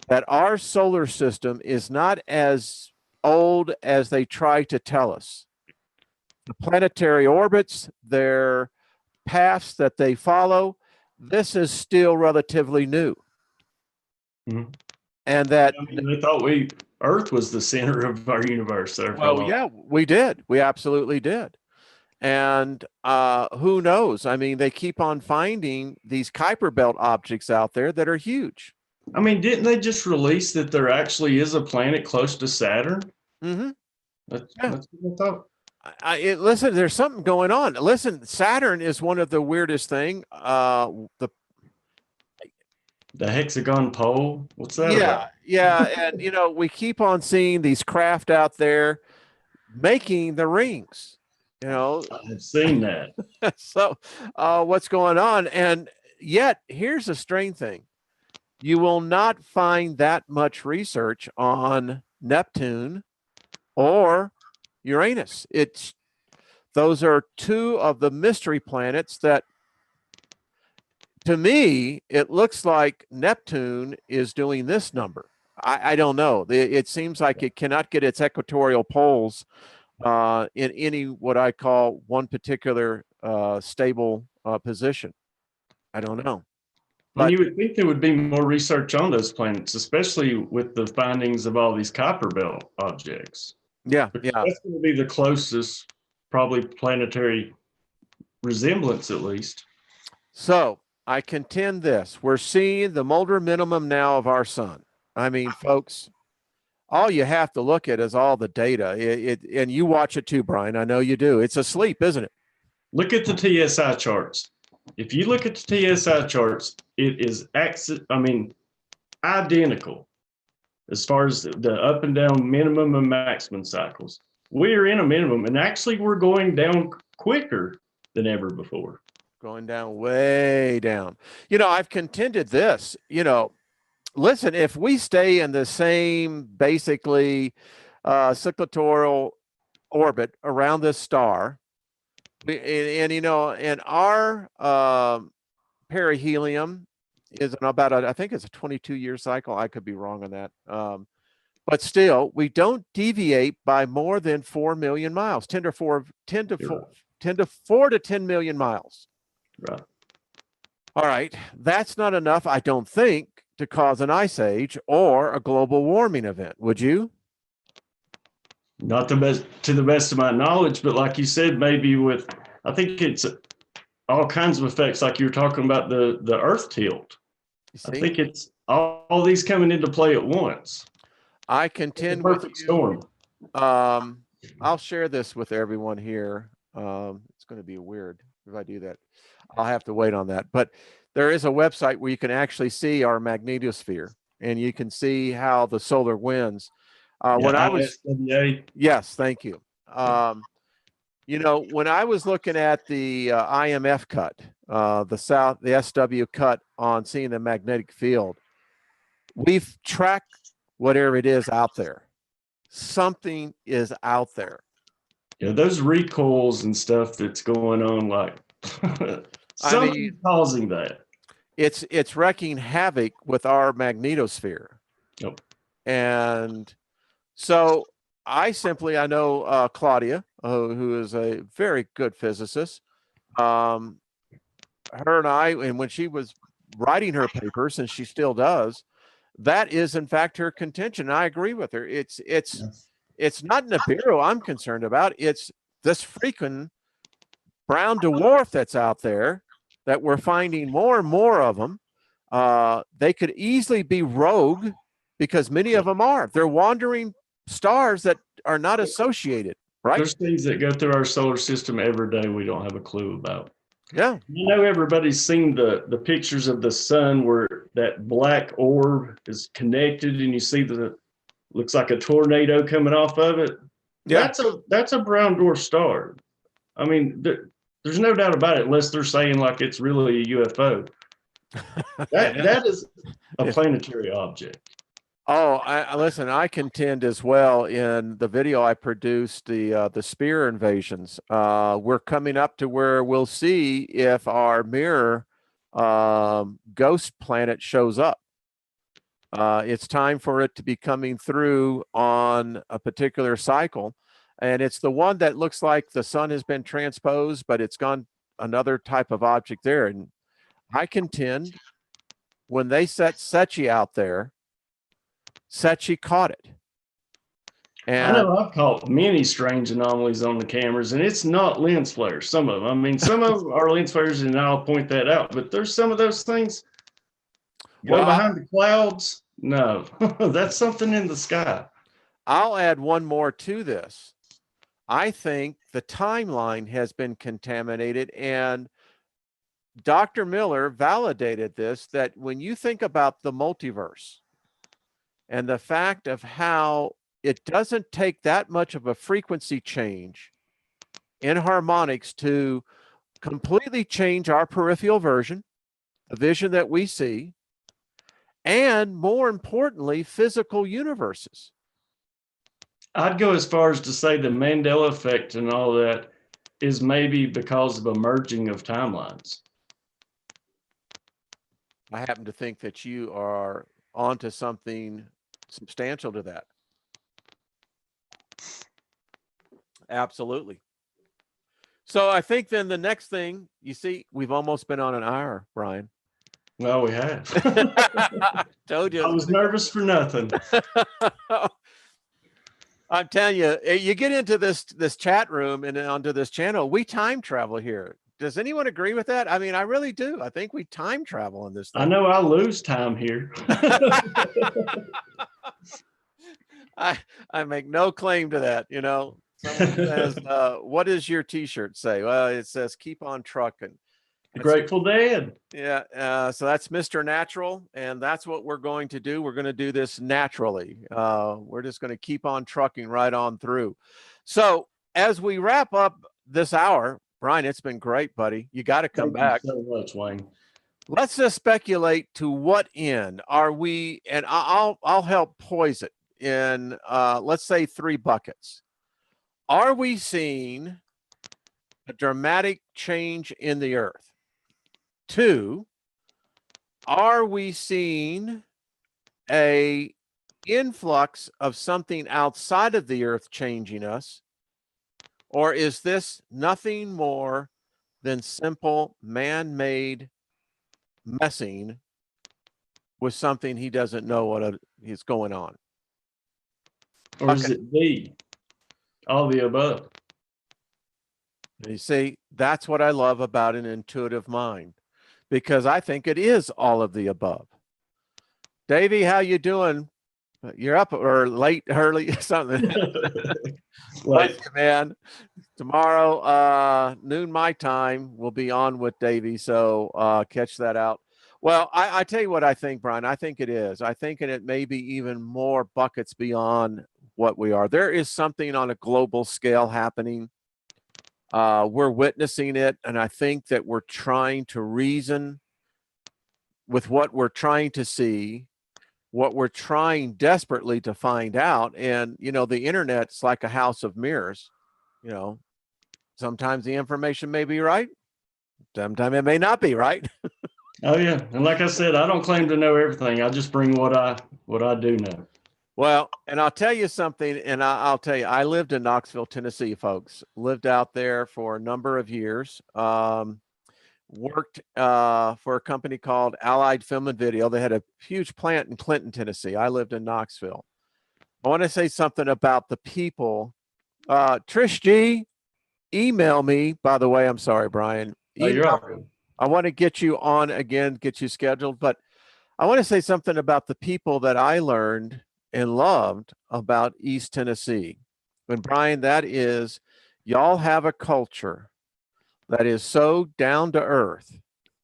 S1: that our solar system is not as old as they try to tell us. The planetary orbits, their paths that they follow, this is still relatively new.
S3: Mm-hmm.
S1: And that
S3: they thought Earth was the center of our universe.
S1: Well, yeah, we did. We absolutely did. And who knows? I mean, they keep on finding these Kuiper Belt objects out there that are huge.
S3: I mean, didn't they just release that there actually is a planet close to Saturn?
S1: Mm-hmm.
S3: That's what I thought.
S1: Listen, there's something going on. Listen, Saturn is one of the weirdest thing. The
S3: hexagon pole. What's that about?
S1: Yeah, and we keep on seeing these craft out there making the rings.
S3: I've seen that.
S1: So, what's going on? And yet, here's the strange thing: you will not find that much research on Neptune or Uranus. Those are two of the mystery planets that, to me, it looks like Neptune is doing this number. I don't know. It seems like it cannot get its equatorial poles in any what I call one particular stable position. I don't know.
S3: And you would think there would be more research on those planets, especially with the findings of all these Kuiper Belt objects.
S1: Yeah.
S3: That's going to be the closest, probably planetary resemblance, at least.
S1: So I contend this: we're seeing the Mulder minimum now of our sun. I mean, folks, all you have to look at is all the data. And you watch it too, Brian. I know you do. It's asleep, isn't it?
S3: Look at the TSI charts. If you look at the TSI charts, it is identical as far as the up and down minimum and maximum cycles. We are in a minimum, and actually we're going down quicker than ever before.
S1: Going down, way down. I've contended this, listen, if we stay in the same basically cyclotoral orbit around this star, and our perihelium is about I think it's a 22-year cycle. I could be wrong on that. But still, we don't deviate by more than 4 million miles, 10 to 4 to 10 million miles.
S3: Right.
S1: All right. That's not enough, I don't think, to cause an ice age or a global warming event. Would you?
S3: Not to the best of my knowledge, but like you said, maybe I think it's all kinds of effects, like you were talking about the Earth tilt. I think it's all these coming into play at once.
S1: I contend with you.
S3: Storm.
S1: I'll share this with everyone here. It's going to be weird if I do that. I'll have to wait on that. But there is a website where you can actually see our magnetosphere, and you can see how the solar winds. When I was yes, thank you. When I was looking at the IMF cut, the SW cut on seeing the magnetic field, we've tracked whatever it is out there. Something is out there.
S3: Yeah, those recoils and stuff that's going on, like something's causing that.
S1: It's wreaking havoc with our magnetosphere.
S3: Yep.
S1: And so I know Claudia, who is a very good physicist. Her and I, and when she was writing her papers, and she still does, that is in fact her contention. I agree with her. It's not Nibiru I'm concerned about. It's this freaking brown dwarf that's out there that we're finding more and more of them. They could easily be rogue, because many of them are. They're wandering stars that are not associated, right?
S3: There's things that go through our solar system every day we don't have a clue about.
S1: Yeah.
S3: Everybody's seen the pictures of the sun where that black orb is connected, and you see looks like a tornado coming off of it. Yeah. That's a brown dwarf star. I mean, there's no doubt about it, unless they're saying like it's really a UFO. That is a planetary object.
S1: Oh, listen, I contend as well in the video I produced, the spear invasions. We're coming up to where we'll see if our mirror ghost planet shows up. It's time for it to be coming through on a particular cycle. And it's the one that looks like the sun has been transposed, but it's gone another type of object there. And I contend when they set Secchi out there, Secchi caught it. And
S3: I know I've caught many strange anomalies on the cameras, and it's not lens flares. Some of them, I mean, some of them are lens flares, and I'll point that out. But there's some of those things go behind the clouds. No, that's something in the sky.
S1: I'll add one more to this. I think the timeline has been contaminated, and Dr. Miller validated this, that when you think about the multiverse and the fact of how it doesn't take that much of a frequency change in harmonics to completely change our peripheral vision, the vision that we see, and more importantly, physical universes.
S3: I'd go as far as to say the Mandela effect and all that is maybe because of a merging of timelines.
S1: I happen to think that you are onto something substantial to that. Absolutely. So I think then the next thing, you see, we've almost been on an hour, Brian.
S3: Well, we have.
S1: Told you.
S3: I was nervous for nothing.
S1: I'm telling you, you get into this chat room and onto this channel, we time travel here. Does anyone agree with that? I mean, I really do. I think we time travel in this thing.
S3: I know I lose time here.
S1: I make no claim to that, you know. Someone says, what does your t-shirt say? Well, it says keep on trucking.
S3: Grateful Dead.
S1: Yeah, so that's Mr. Natural, and that's what we're going to do. We're going to do this naturally. We're just going to keep on trucking right on through. So as we wrap up this hour, Brian, it's been great, buddy. You got to come back.
S3: Thank you so much, Wayne.
S1: Let's just speculate to what end are we, and I'll help poise it in, let's say 3 buckets. Are we seeing a dramatic change in the earth? 2, are we seeing a influx of something outside of the earth changing us? Or is this nothing more than simple man-made messing with something he doesn't know what is going on?
S3: Or is it B, all the above?
S1: You see, that's what I love about an intuitive mind, because I think it is all of the above. Davey, how you doing? You're up or late, early, something. Late, man. Tomorrow, noon my time, we'll be on with Davey, so catch that out. Well, I tell you what I think, Brian. I think it is. I think it may be even more buckets beyond what we are. There is something on a global scale happening. We're witnessing it, and I think that we're trying to reason with what we're trying to see, what we're trying desperately to find out. And, you know, the internet's like a house of mirrors. You know, sometimes the information may be right. Sometimes it may not be right.
S3: Oh yeah. And like I said, I don't claim to know everything. I just bring what I do know.
S1: Well, and I'll tell you something, and I'll tell you, I lived in Knoxville, Tennessee, folks. Lived out there for a number of years. Worked for a company called Allied Film and Video. They had a huge plant in Clinton, Tennessee. I lived in Knoxville. I want to say something about the people. Trish G, email me, by the way. I'm sorry, Brian.
S3: Oh, you're welcome.
S1: I want to get you on again, get you scheduled, but I want to say something about the people that I learned and loved about East Tennessee. And Brian, that is, y'all have a culture that is so down to earth.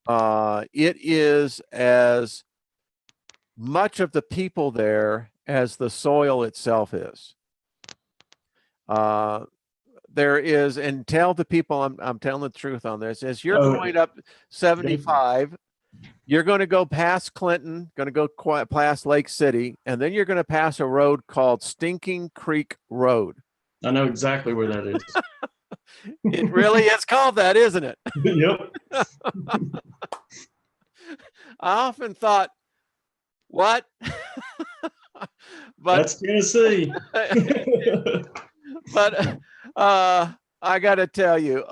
S1: It is as much of the people there as the soil itself is. There is, and tell the people, I'm telling the truth on this, as you're going up 75, you're going to go past Clinton, going to go past Lake City, and then you're going to pass a road called Stinking Creek Road.
S3: I know exactly where that is.
S1: It really is called that, isn't it?
S3: Yep.
S1: I often thought, what? But
S3: that's Tennessee.
S1: But I got to tell you,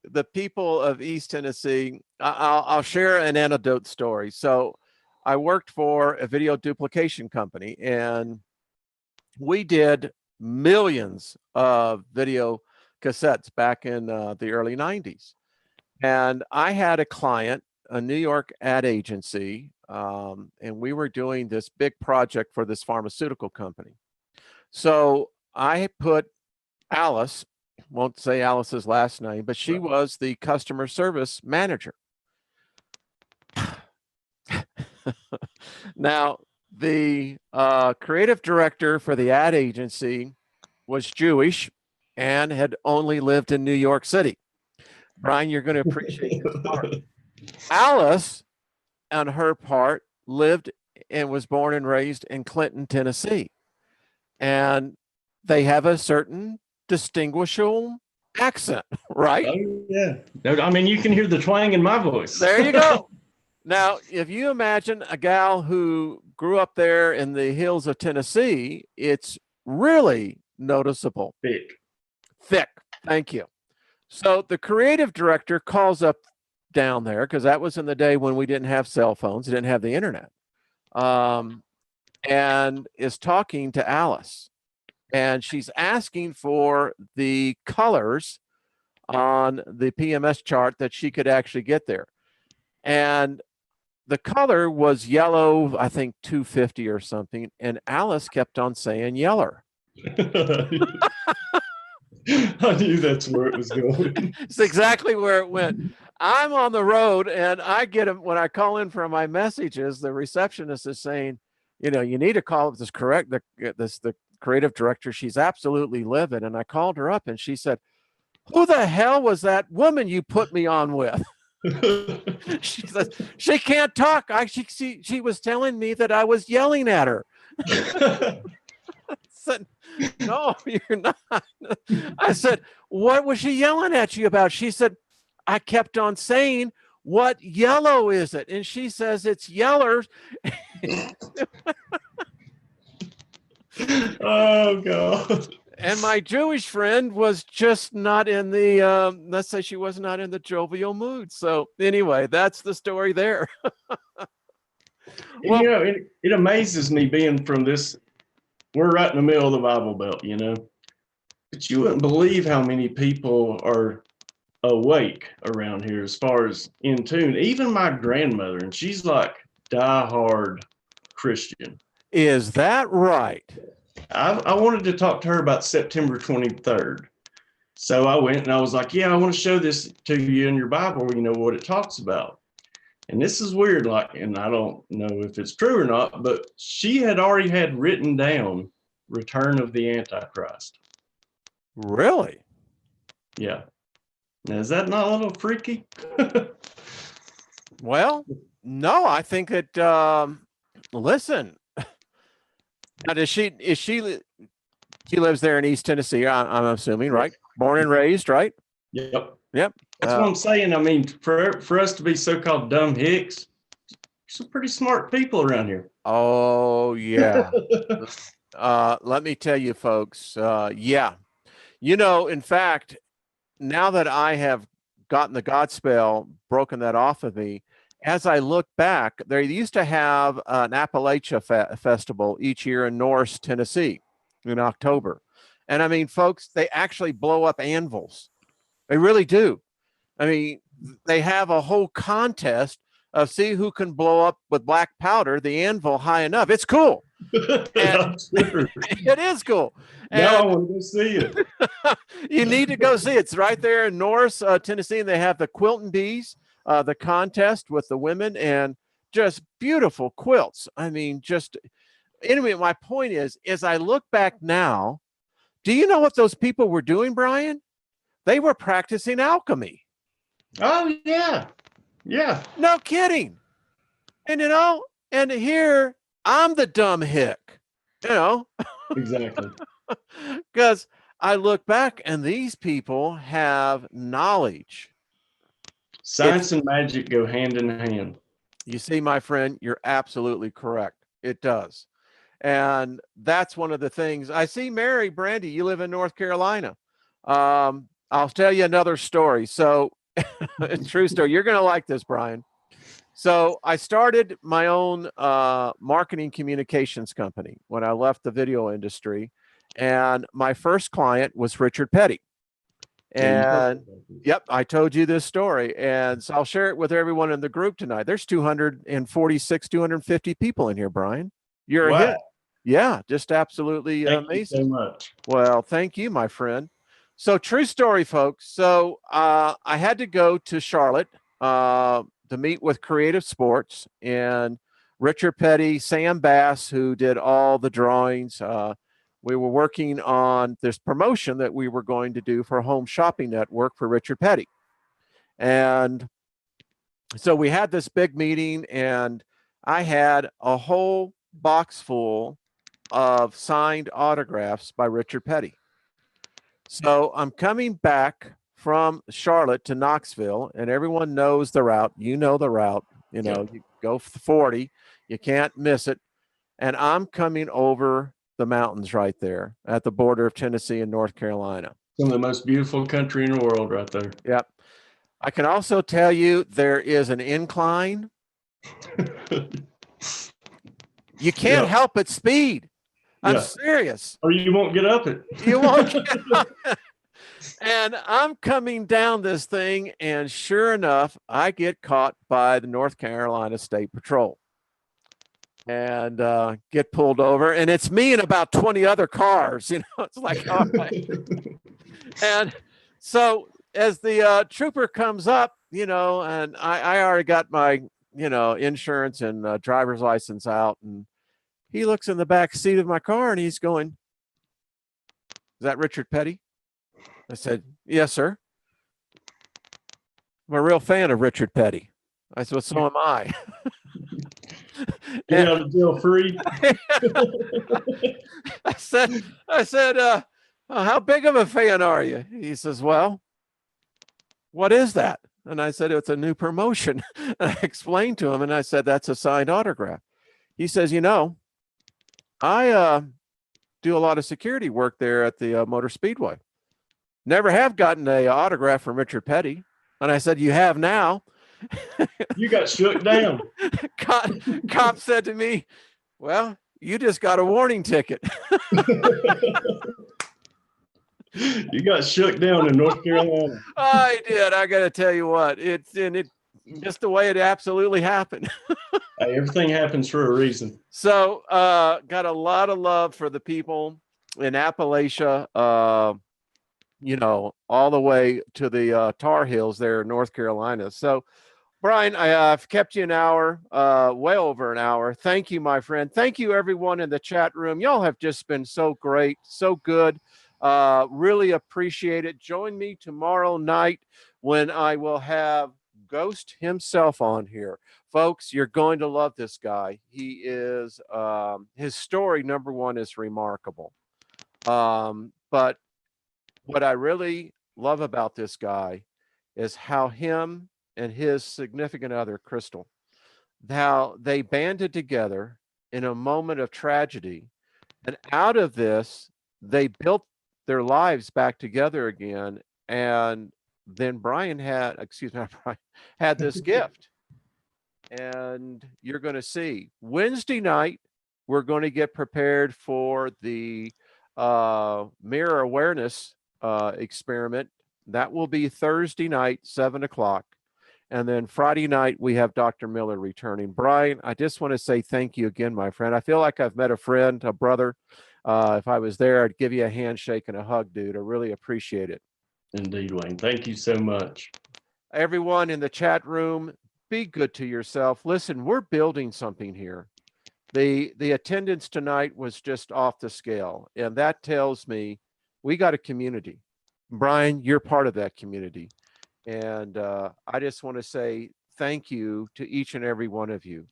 S1: the people of East Tennessee, I'll share an anecdote story. So I worked for a video duplication company, and we did millions of video cassettes back in the early 90s. And I had a client, a New York ad agency, and we were doing this big project for this pharmaceutical company. So I put Alice, won't say Alice's last name, but she was the customer service manager. Now, the creative director for the ad agency was Jewish and had only lived in New York City. Brian, you're going to appreciate this part. Alice, on her part, lived and was born and raised in Clinton, Tennessee. And they have a certain distinguishable accent, right?
S3: Oh, yeah. I mean, you can hear the twang in my voice.
S1: There you go. Now, if you imagine a gal who grew up there in the hills of Tennessee, it's really noticeable. Thick. Thank you. So the creative director calls up down there, because that was in the day when we didn't have cell phones, didn't have the internet, and is talking to Alice. And she's asking for the colors on the PMS chart that she could actually get there. And the color was yellow, I think 250 or something. And Alice kept on saying yeller.
S3: I knew that's where it was going.
S1: It's exactly where it went. I'm on the road and I get them when I call in for my messages. The receptionist is saying, you need to call this correct. The creative director. She's absolutely livid. And I called her up and she said, "Who the hell was that woman you put me on with?" She says she can't talk. She was telling me that I was yelling at her. I said, "No, you're not." I said, "What was she yelling at you about?" She said, "I kept on saying, 'What yellow is it?' And she says it's yeller."
S3: Oh God.
S1: And my Jewish friend was just not in the let's say she was not in the jovial mood. So anyway, that's the story there.
S3: And
S1: Well,
S3: it amazes me being from this, we're right in the middle of the Bible Belt, but you wouldn't believe how many people are awake around here as far as in tune. Even my grandmother, and she's like diehard Christian.
S1: is that right?
S3: I wanted to talk to her about September 23rd. So I went and I was like, yeah, I want to show this to you in your Bible, what it talks about. And this is weird, like, and I don't know if it's true or not, but she had already had written down Return of the Antichrist.
S1: Really?
S3: Yeah. Now, is that not a little freaky?
S1: Well, no, I think that listen. Now, she lives there in East Tennessee, I'm assuming, right? Born and raised, right?
S3: Yep.
S1: Yep.
S3: That's what I'm saying. I mean, for us to be so-called dumb hicks, some pretty smart people around here.
S1: Oh yeah. Let me tell you, folks. Yeah. In fact, now that I have gotten the God spell, broken that off of me, as I look back, they used to have an Appalachia festival each year in Norris, Tennessee in October. And I mean, folks, they actually blow up anvils. They really do. I mean, they have a whole contest of see who can blow up with black powder the anvil high enough. It's cool. And it is cool.
S3: Now I
S1: And
S3: want to go see it.
S1: you need to go see it. It's right there in Norris, Tennessee. And they have the Quilting Bees, the contest with the women, and just beautiful quilts. I mean, just anyway, my point is, as I look back now, do you know what those people were doing, Brian? They were practicing alchemy.
S3: Oh yeah. Yeah.
S1: No kidding. And and here I'm the dumb hick,
S3: Exactly.
S1: because I look back and these people have knowledge.
S3: Science and magic go hand in hand.
S1: You see, my friend, you're absolutely correct. It does. And that's one of the things I see. Mary, Brandy, you live in North Carolina. I'll tell you another story. So, true story. You're going to like this, Brian. So I started my own marketing communications company when I left the video industry. And my first client was Richard Petty. And yep, I told you this story. And so I'll share it with everyone in the group tonight. There's 246, 250 people in here, Brian. You're a hit. Yeah, just absolutely
S3: Thank
S1: amazing.
S3: you so much.
S1: Well, thank you, my friend. So true story, folks. So I had to go to Charlotte to meet with Creative Sports and Richard Petty, Sam Bass, who did all the drawings. We were working on this promotion that we were going to do for Home Shopping Network for Richard Petty. And so we had this big meeting, and I had a whole box full of signed autographs by Richard Petty. So I'm coming back from Charlotte to Knoxville, and everyone knows the route. You know the route. You go 40, you can't miss it. And I'm coming over the mountains right there at the border of Tennessee and North Carolina.
S3: Some of the most beautiful country in the world right there.
S1: Yep. I can also tell you there is an incline. You can't help but speed. I'm serious.
S3: Or you won't get up it.
S1: You won't get up it. And I'm coming down this thing, and sure enough, I get caught by the North Carolina State Patrol and get pulled over. And it's me and about 20 other cars. It's like, all right. And so as the trooper comes up, and I already got my, insurance and driver's license out. And he looks in the back seat of my car and he's going, "Is that Richard Petty?" I said, "Yes, sir. I'm a real fan of Richard Petty." I said, "Well, so am I."
S3: Get
S1: And
S3: out of jail free.
S1: I said, "How big of a fan are you?" He says, "Well, what is that?" And I said, "It's a new promotion." And I explained to him and I said, "That's a signed autograph." He says, "I do a lot of security work there at the Motor Speedway. Never have gotten a autograph from Richard Petty." And I said, "You have now."
S3: You got shook down.
S1: Cop said to me, "Well, you just got a warning ticket."
S3: You got shook down in North Carolina.
S1: I did. I got to tell you what, it's just the way it absolutely happened.
S3: Hey, everything happens for a reason.
S1: So, got a lot of love for the people in Appalachia, all the way to the Tar Heels there in North Carolina. So, Brian, I've kept you an hour, way over an hour. Thank you, my friend. Thank you, everyone in the chat room. Y'all have just been so great, so good. Really appreciate it. Join me tomorrow night when I will have Ghost himself on here. Folks, you're going to love this guy. He is, his story, number one, is remarkable. But what I really love about this guy is how him and his significant other, Crystal, how they banded together in a moment of tragedy. And out of this, they built their lives back together again. And then Brian had, excuse me, not Brian, had this gift. And you're going to see Wednesday night, we're going to get prepared for the mirror awareness experiment. That will be Thursday night, 7 o'clock. And then Friday night, we have Dr. Miller returning. Brian, I just want to say thank you again, my friend. I feel like I've met a friend, a brother. If I was there, I'd give you a handshake and a hug, dude. I really appreciate it.
S3: Indeed, Wayne. Thank you so much.
S1: Everyone in the chat room, be good to yourself. Listen, we're building something here. The attendance tonight was just off the scale. And that tells me we got a community. Brian, you're part of that community. And I just want to say thank you to each and every one of you.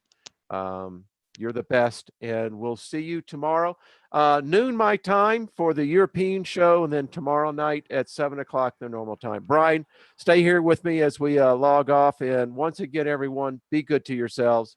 S1: You're the best. And we'll see you tomorrow, noon my time for the European show, and then tomorrow night at 7 o'clock, the normal time. Brian, stay here with me as we log off. And once again, everyone, be good to yourselves.